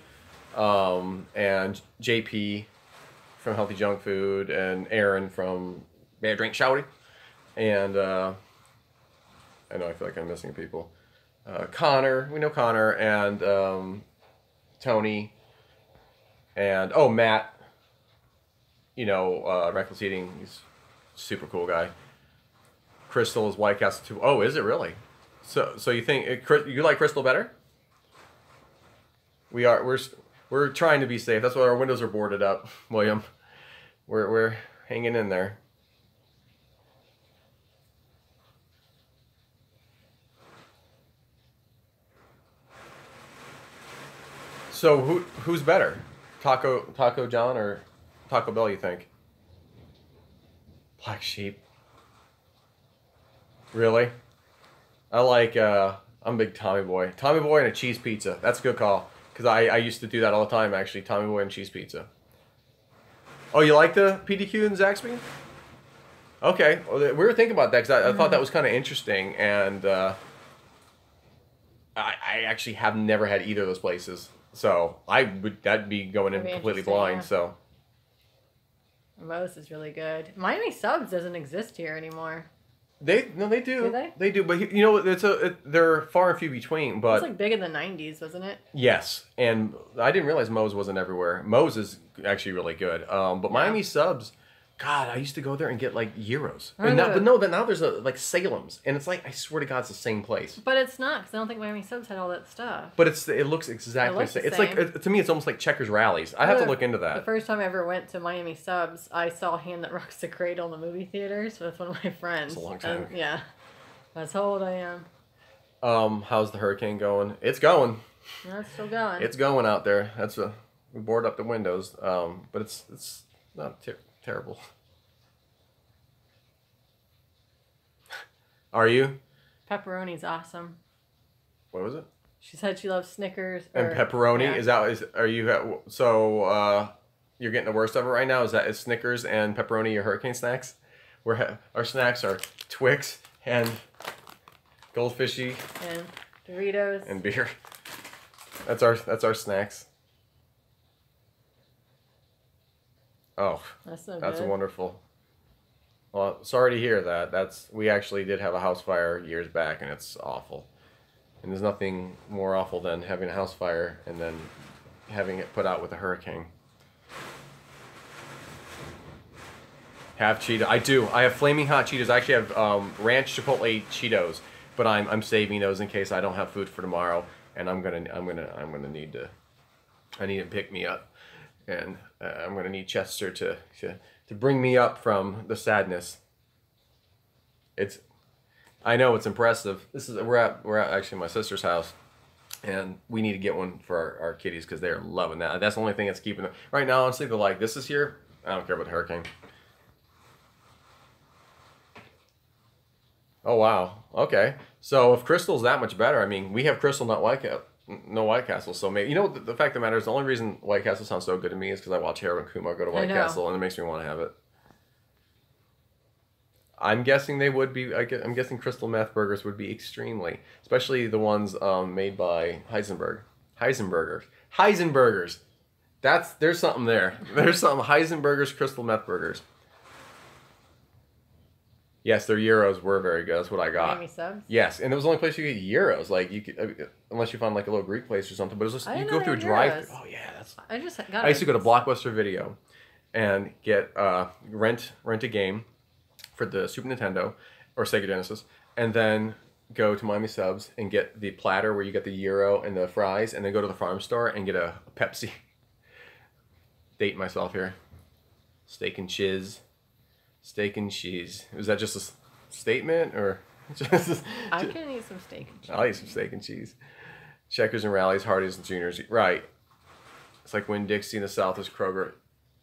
A: and JP from Healthy Junk Food, and Aaron from Bad Drink Shouty, and I know I feel like I'm missing people. Connor, we know Connor, and Tony, and Matt. You know, Reckless Eating. He's a super cool guy. Crystal is White Castle too. Oh, is it really? So you think you like Crystal better? We're trying to be safe. That's why our windows are boarded up, William. We're hanging in there. So who's better, Taco John or Taco Bell? You think? Black Sheep. Really? I like, I'm a big Tommy Boy. Tommy Boy and a cheese pizza. That's a good call. Because I used to do that all the time, actually. Tommy Boy and cheese pizza. Oh, you like the PDQ and Zaxby? Okay. Well, we were thinking about that because I thought that was kind of interesting. And I actually have never had either of those places. So that'd be going in completely blind. Yeah. So
B: Moe's is really good. Miami Subs doesn't exist here anymore.
A: They do.
B: Do they?
A: They do, but you know, they're far and few between. But
B: it was like big in the '90s, wasn't it?
A: Yes, and I didn't realize Moe's wasn't everywhere. Moe's is actually really good. But yeah. Miami Subs, God, I used to go there and get like gyros. But now there's like Salem's, and it's like I swear to God, it's the same place.
B: But it's not, because I don't think Miami Subs had all that stuff.
A: But it looks exactly the same. It's like to me, it's almost like Checkers Rallies. I have to look into that.
B: The first time I ever went to Miami Subs, I saw Hand That Rocks the Cradle in the movie theaters with one of my friends.
A: That's a long time.
B: Yeah, that's how old I am.
A: How's the hurricane going? It's going.
B: Yeah, it's still going.
A: It's going out there. We board up the windows. But it's not terrible. Are you?
B: Pepperoni's awesome.
A: What was it?
B: She said she loves Snickers.
A: And pepperoni? Yeah. Are you, so you're getting the worst of it right now? Is Snickers and pepperoni your hurricane snacks? Our snacks are Twix and Goldfishy.
B: And Doritos.
A: And beer. That's our snacks. Oh. That's so good. That's wonderful. Well, sorry to hear that. We actually did have a house fire years back, and it's awful. And there's nothing more awful than having a house fire and then having it put out with a hurricane. Have Cheetos? I do. I have flaming hot Cheetos. I actually have ranch chipotle Cheetos, but I'm saving those in case I don't have food for tomorrow, and I'm gonna need to pick me up, and I'm gonna need Chester to bring me up from the sadness. I know it's impressive. We're at actually my sister's house, and we need to get one for our kitties because they're loving that. That's the only thing that's keeping them right now. Honestly, they're like, this is here. I don't care about the hurricane. Oh wow. Okay. So if Crystal's that much better, I mean, we have Crystal, not no White Castle. So maybe the fact of the matter is the only reason White Castle sounds so good to me is because I watch Harold and Kumar go to White Castle, and it makes me want to have it. I'm guessing they would be. I'm guessing Crystal Meth burgers would be extremely, especially the ones made by Heisenbergers. There's something there. There's something. Heisenbergers Crystal Meth burgers. Yes, their gyros were very good. That's what I got.
B: Miami subs?
A: Yes, and it was the only place you could get gyros. Like you could, unless you found like a little Greek place or something. But it was just you go through a drive. Oh yeah, that's.
B: I just got.
A: I used to go to Blockbuster Video, and get rent a game for the Super Nintendo or Sega Genesis, and then go to Miami Subs and get the platter where you get the gyro and the fries, and then go to the farm store and get a Pepsi. Date myself here. Steak and cheese. Steak and cheese. Is that just a statement or just?
B: I can eat some steak and cheese.
A: I'll eat some steak and cheese. Checkers and Rallies, Hardee's and Juniors. Right. It's like Winn-Dixie in the South is Kroger.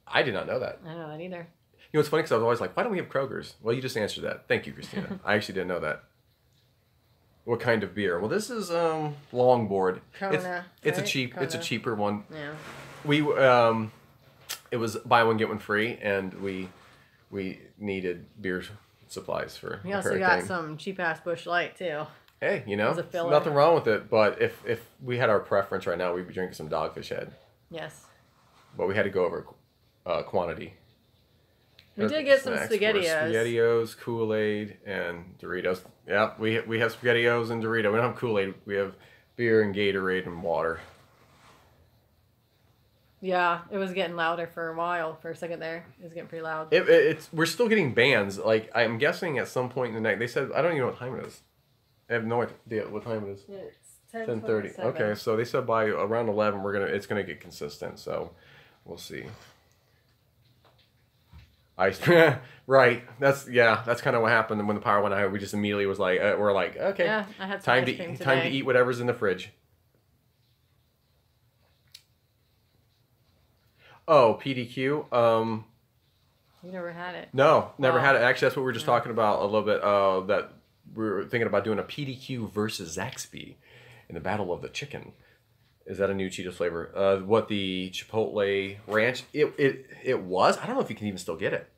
A: I did not know that.
B: I don't know that either.
A: You know, it's funny because I was always like, why don't we have Kroger's? Well, you just answered that. Thank you, Christina. I actually didn't know that. What kind of beer? Well, this is Longboard.
B: Kona,
A: it's
B: right?
A: it's a cheaper one.
B: Yeah.
A: We it was buy one get one free, and we needed beer supplies for.
B: We also got some cheap ass Busch Light too.
A: Hey, you know,
B: As a filler.
A: nothing wrong with it. But if we had our preference right now, we'd be drinking some Dogfish Head.
B: Yes.
A: But we had to go over quantity.
B: We did get some
A: Snacks
B: SpaghettiOs.
A: SpaghettiOs, Kool-Aid, and Doritos. Yeah, we have SpaghettiOs and Doritos. We don't have Kool-Aid. We have beer and Gatorade and water.
B: Yeah, it was getting louder for a while. For a second there, it was getting pretty loud.
A: We're still getting bans. Like, I'm guessing at some point in the night, they said, I don't even know what time it is. I have no idea what time it is.
B: It's
A: 10:30. Okay, so they said by around 11 it's gonna get consistent. So we'll see. Right. That's kind of what happened when the power went out. We just immediately was like, we're like, okay,
B: yeah, I had some ice cream
A: time to eat whatever's in the fridge. Oh, PDQ.
B: You never had it.
A: No, never had it. Actually, that's what we were just talking about a little bit. That we were thinking about doing a PDQ versus Zaxby in the Battle of the Chicken. Is that a new Cheetos flavor? What the Chipotle Ranch? It was. I don't know if you can even still get it.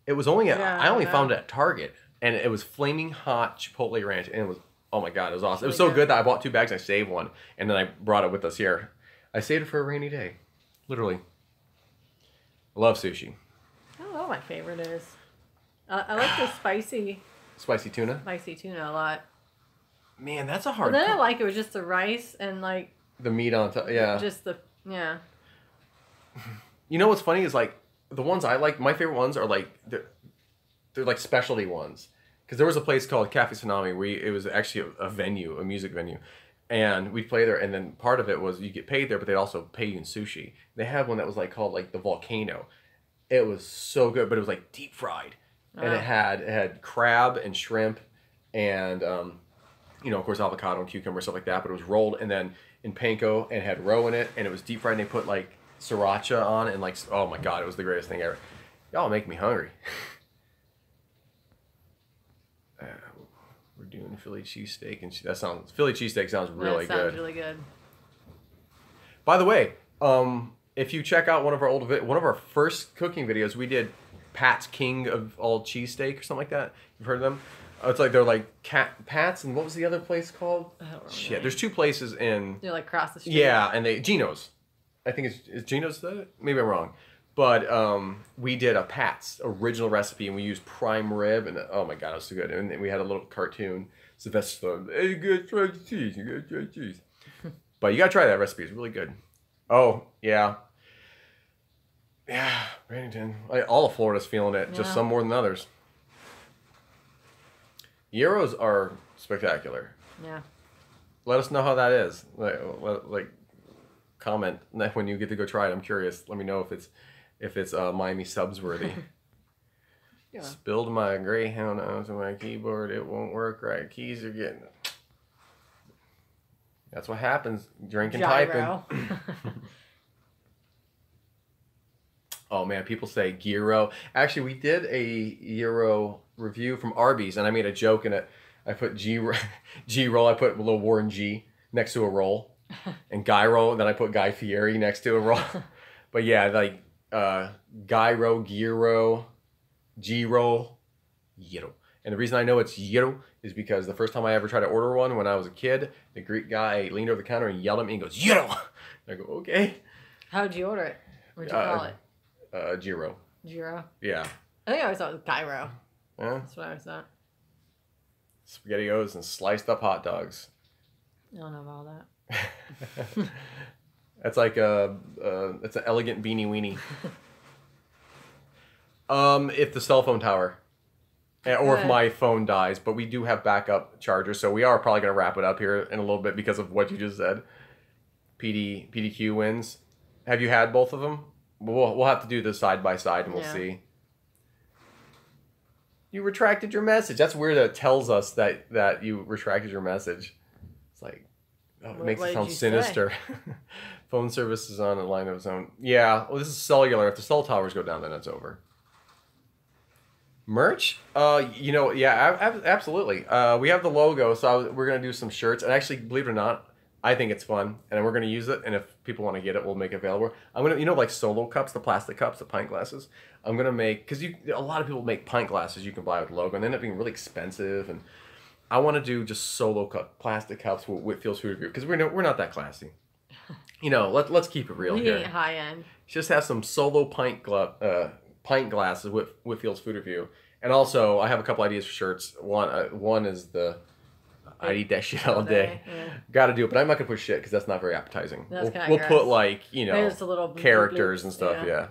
A: It was only I only found it at Target, and it was flaming hot Chipotle Ranch, and it was, oh my god, it was awesome. It was so good that I bought 2 bags. I saved one, and then I brought it with us here. I saved it for a rainy day, literally. I love sushi.
B: I don't know what my favorite is. I like the spicy
A: tuna.
B: Spicy tuna a lot.
A: Man, that's a hard.
B: But then I like it with just the rice and like
A: the meat on top. Yeah.
B: Just the
A: You know what's funny is like the ones I like. My favorite ones are like they're like specialty ones. Because there was a place called Cafe Tsunami. It was actually a venue, a music venue, and we'd play there. And then part of it was you get paid there, but they'd also pay you in sushi. They had one that was like called like the Volcano. It was so good, but it was like deep fried, and it had crab and shrimp, and you know, of course, avocado and cucumber, stuff like that, but it was rolled and then in panko and had roe in it, and it was deep fried, and they put like sriracha on, and like, oh my god, it was the greatest thing ever. Y'all make me hungry. We're doing Philly cheesesteak, and Philly cheesesteak sounds really good.
B: That sounds really good.
A: By the way, if you check out one of our first cooking videos, we did Pat's King of All Cheesesteak or something like that. You've heard of them? It's like they're like Pat's, and what was the other place called?
B: I don't remember.
A: Shit, there's 2 places in.
B: They're like across the street.
A: Yeah, and Geno's. I think is Geno's that? Maybe I'm wrong, but we did a Pat's original recipe, and we used prime rib, and oh my god, it was so good. And we had a little cartoon, Sylvester. Hey, you gotta try the cheese. You gotta try the cheese. But you gotta try that recipe. It's really good. Oh yeah. Yeah, Bradenton. All of Florida's feeling it, just some more than others. Gyros are spectacular.
B: Yeah.
A: Let us know how that is. Like comment when you get to go try it. I'm curious. Let me know if it's Miami Subs worthy. Yeah. Spilled my Greyhound onto my keyboard. It won't work right. Keys are getting. That's what happens. Drinking, typing. Oh man, people say gyro. Actually, we did a gyro review from Arby's, and I made a joke in it. I put G roll. I put a little Warren G next to a roll, and Guy roll. And then I put Guy Fieri next to a roll. But yeah, like gyro, gyro, G roll, gyro. And the reason I know it's gyro is because the first time I ever tried to order one when I was a kid, the Greek guy leaned over the counter and yelled at me and goes gyro. And I go, okay.
B: How'd you order it? What'd you call it?
A: Gyro.
B: Gyro?
A: Yeah.
B: I think I always thought it was gyro.
A: Yeah.
B: That's what I was at.
A: SpaghettiOs and sliced up hot dogs.
B: I don't know about all that.
A: That's like it's an elegant beanie weenie. If the cell phone tower, or if my phone dies, but we do have backup chargers, so we are probably gonna wrap it up here in a little bit because of what you just said. PDQ wins. Have you had both of them? We'll have to do this side by side and we'll see. You retracted your message. That's weird. That it tells us that you retracted your message. It's like, it makes it sound sinister. Phone service is on a line of its own. Yeah, well, this is cellular. If the cell towers go down, then it's over. Merch? Absolutely. We have the logo, so we're gonna do some shirts. And actually, believe it or not, I think it's fun, and we're gonna use it. And if people want to get it, we'll make it available. I'm gonna, like solo cups, the plastic cups, the pint glasses. I'm gonna make, because a lot of people make pint glasses you can buy with the logo, and they end up being really expensive. And I want to do just solo cup plastic cups with Whitfield's Food Revue, because we're not that classy. Let's keep it real here.
B: We ain't high end.
A: Just have some solo pint glasses with Whitfield's Food Revue, and also I have a couple ideas for shirts. One is the I'd eat that shit all day. Yeah. Got to do it, but I'm not gonna put shit because that's not very appetizing. We'll put like characters and stuff. Yeah.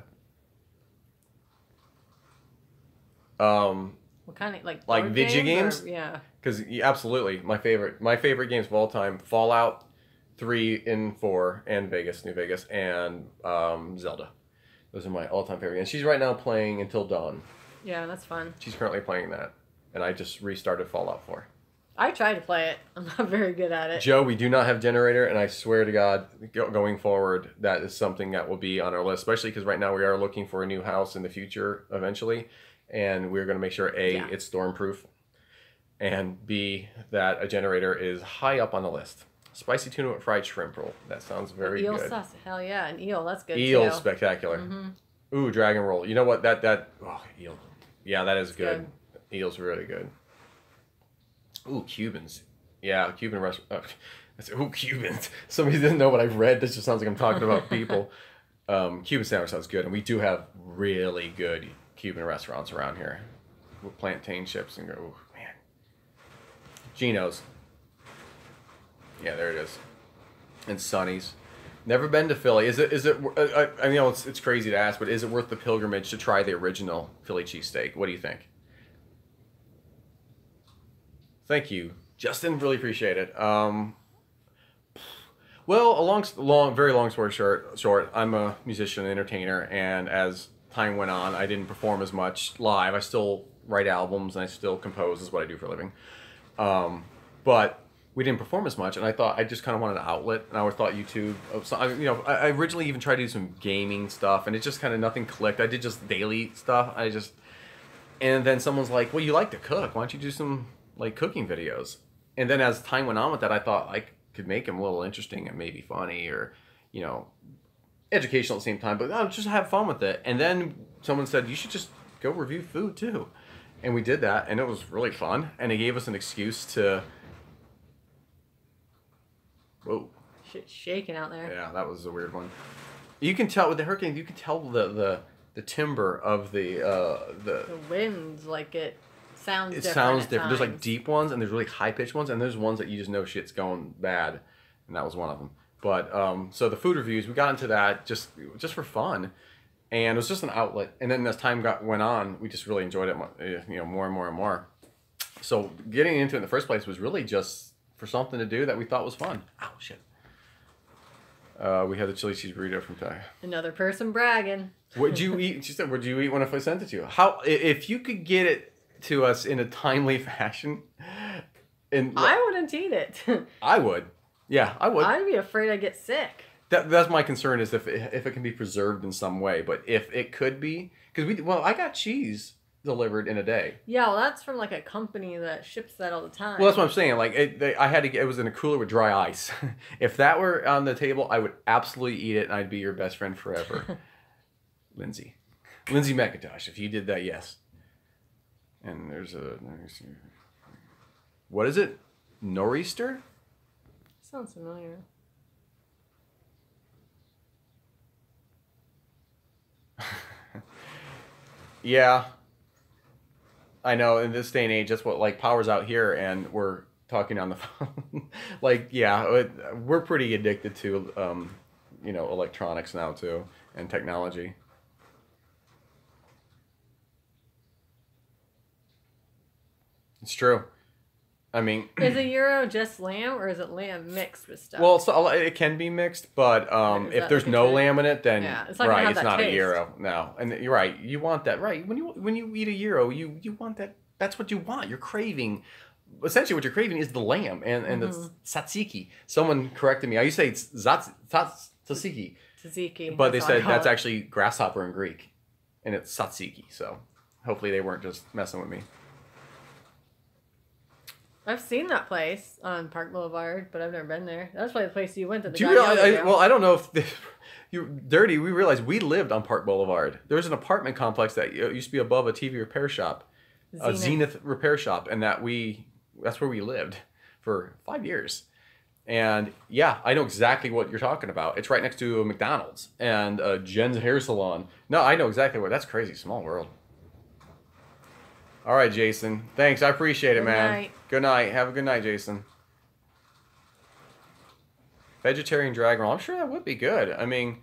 B: What kind of
A: like video games?
B: Yeah.
A: Because absolutely, my favorite games of all time: Fallout 3 and 4, and New Vegas, and Zelda. Those are my all-time favorite games. She's right now playing Until Dawn.
B: Yeah, that's fun.
A: She's currently playing that, and I just restarted Fallout 4.
B: I tried to play it. I'm not very good at it.
A: Joe, we do not have generator, and I swear to God, going forward, that is something that will be on our list, especially because right now we are looking for a new house in the future eventually, and we're going to make sure, A, it's storm-proof, and B, that a generator is high up on the list. Spicy tuna with fried shrimp roll. That sounds very good.
B: Eel sauce. Hell yeah, an eel. That's good
A: eel, too. Spectacular. Mm-hmm. Ooh, dragon roll. You know what? Eel. Yeah, that is good. Eel's really good. Ooh, Cubans. Yeah, Cuban restaurant. Ooh, Cubans. Somebody didn't know what I've read. This just sounds like I'm talking about people. Cuban sandwich sounds good. And we do have really good Cuban restaurants around here. With plantain chips and ooh, man. Geno's. Yeah, there it is. And Sonny's. Never been to Philly. Is it? I know it's crazy to ask, but is it worth the pilgrimage to try the original Philly cheesesteak? What do you think? Thank you, Justin. Really appreciate it. Well, very long story short, I'm a musician and entertainer, and as time went on, I didn't perform as much live. I still write albums and I still compose. Is what I do for a living. But we didn't perform as much, and I thought I just kind of wanted an outlet, and I always thought YouTube. I originally even tried to do some gaming stuff, and it just kind of nothing clicked. I did just daily stuff. And then someone's like, "Well, you like to cook. Why don't you do some like cooking videos?" And then as time went on with that, I thought I could make them a little interesting and maybe funny or, educational at the same time. But just have fun with it. And then someone said, "You should just go review food too," and we did that, and it was really fun. And it gave us an excuse to. Whoa.
B: Shit's shaking out there.
A: Yeah, that was a weird one. You can tell with the hurricane. You can tell the timbre of the
B: winds, like it sounds different.
A: It sounds different. There's like deep ones and there's really high pitched ones, and there's ones that you just know shit's going bad, and that was one of them. But so the food reviews, we got into that just for fun, and it was just an outlet. And then as time went on, we just really enjoyed it, more and more and more. So getting into it in the first place was really just for something to do that we thought was fun. Oh shit. We had the chili cheese burrito from Thai.
B: Another person bragging.
A: What'd you eat? She said, "Would you eat one if I sent it to you?" How if you could get it to us in a timely fashion?
B: I wouldn't eat it.
A: I would. Yeah, I would.
B: I'd be afraid I'd get sick.
A: That's my concern is if it can be preserved in some way, but if it could be, because I got cheese delivered in a day.
B: Yeah, well, that's from like a company that ships that all the time.
A: Well, that's what I'm saying. Like, I had to get it was in a cooler with dry ice. If that were on the table, I would absolutely eat it, and I'd be your best friend forever. Lindsay McIntosh. If you did that, yes. And there's what is it? Nor'easter?
B: Sounds familiar.
A: Yeah. I know in this day and age, that's what like power's out here, and we're talking on the phone. Like, yeah, we're pretty addicted to, you know, electronics now too, and technology. It's true. I mean,
B: is a gyro just lamb, or is it lamb mixed with stuff?
A: well, so it can be mixed, but if there's no lamb in it, then
B: it's not
A: right, it's not
B: taste.
A: a gyro. No, and you're right. You want that, right? When you eat a gyro, you want that. That's what you want. You're craving. Essentially, what you're craving is the lamb and the tzatziki. Someone corrected me. I used to say it's tzatziki.
B: Tzatziki.
A: But they said that's actually grasshopper in Greek, and it's tzatziki. So hopefully they weren't just messing with me.
B: I've seen that place on Park Boulevard, but I've never been there. That's probably the place you went to.
A: Do you realize? Well, I don't know if you're dirty. We realized we lived on Park Boulevard. There's an apartment complex that used to be above a TV repair shop, a Zenith repair shop, and that's where we lived for 5 years. And yeah, I know exactly what you're talking about. It's right next to a McDonald's and Jen's hair salon. No, I know exactly what. That's crazy. Small world. All right, Jason. Thanks. I appreciate it, man.
B: Night.
A: Good night. Have a good night, Jason. Vegetarian dragon roll. I'm sure that would be good. I mean,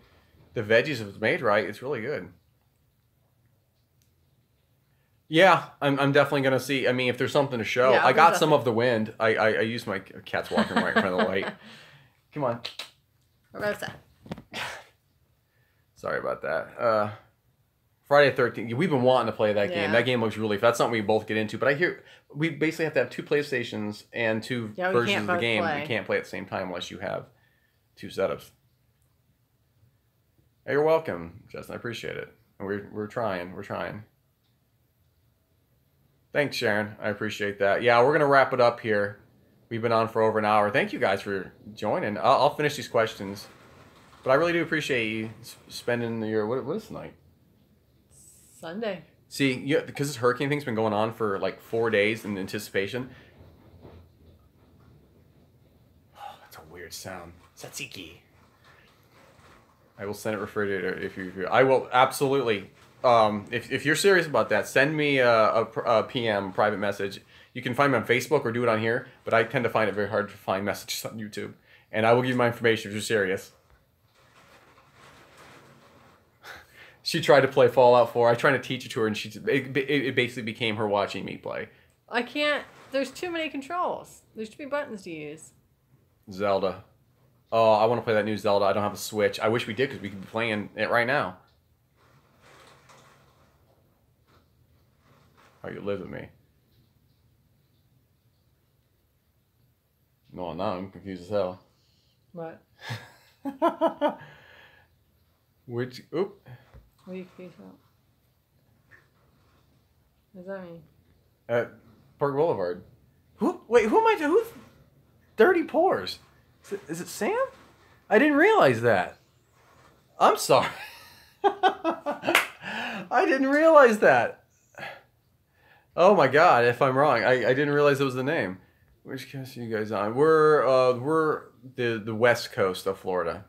A: the veggies, if it's made right, it's really good. Yeah, I'm definitely going to see. I mean, if there's something to show.
B: Yeah,
A: I got some of the wind. I used my cat's walking right in front of the light. Come on.
B: Where's that?
A: Sorry about that. Friday the 13th. We've been wanting to play that game. That game looks really fun. That's something we both get into. But I hear we basically have to have 2 PlayStations and 2 versions of the game. You can't play at the same time unless you have 2 setups. Hey, you're welcome, Justin. I appreciate it. And we're trying. We're trying. Thanks, Sharon. I appreciate that. Yeah, we're going to wrap it up here. We've been on for over an hour. Thank you guys for joining. I'll finish these questions. But I really do appreciate you spending your... What is tonight?
B: Sunday.
A: See, because this hurricane thing's been going on for like 4 days in anticipation. Oh, that's a weird sound. Tzatziki. I will send it refrigerator if you. I will absolutely. If you're serious about that, send me a PM, private message. You can find me on Facebook or do it on here, but I tend to find it very hard to find messages on YouTube. And I will give you my information if you're serious. She tried to play Fallout 4. I tried to teach it to her, and it basically became her watching me play.
B: I can't. There's too many controls. There's too many buttons to use.
A: Zelda. Oh, I want to play that new Zelda. I don't have a Switch. I wish we did, because we could be playing it right now. Oh, you live with me. No, now I'm confused as hell.
B: What?
A: Which... Oop.
B: What are you confused about? What does that mean?
A: At Park Boulevard. Wait, who am I? Who's Dirty Pores? Is it Sam? I didn't realize that. I'm sorry. I didn't realize that. Oh my God! If I'm wrong, I didn't realize it was the name. Which coast are you guys on? We're the west coast of Florida.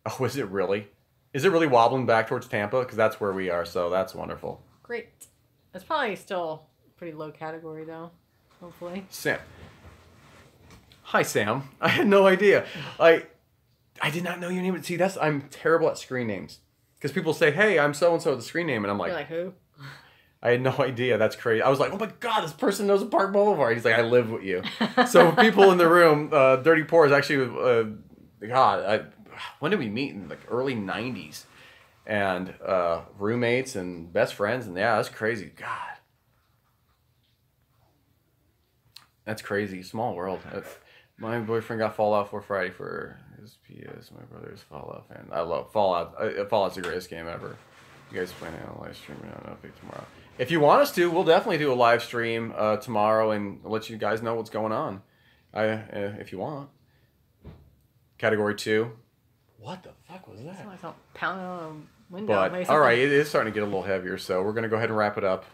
A: Oh, is it really? Is it really wobbling back towards Tampa? Because that's where we are, so that's wonderful.
B: Great. It's probably still pretty low category, though. Hopefully.
A: Sam. Hi, Sam. I had no idea. I did not know your name. See, I'm terrible at screen names. Because people say, hey, I'm so-and-so with the screen name. And I'm like...
B: You're like, who?
A: I had no idea. That's crazy. I was like, oh my God, this person knows Park Boulevard. He's like, I live with you. So people in the room, Dirty Pores actually... when did we meet? In like early 90s. And roommates and best friends. And yeah, that's crazy. God. That's crazy. Small world. My boyfriend got Fallout 4 Friday for his PS. My brother's Fallout fan. I love Fallout. Fallout's the greatest game ever. You guys plan on a live stream on update tomorrow. If you want us to, we'll definitely do a live stream tomorrow and let you guys know what's going on. If you want. Category 2. What the fuck was that?
B: Sounds like pounding on a window.
A: But, all right, it is starting to get a little heavier, so we're going to go ahead and wrap it up.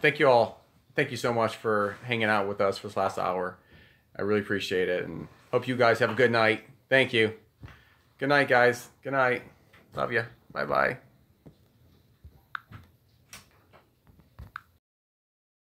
A: Thank you all. Thank you so much for hanging out with us for this last hour. I really appreciate it, and hope you guys have a good night. Thank you. Good night, guys. Good night. Love you. Bye-bye.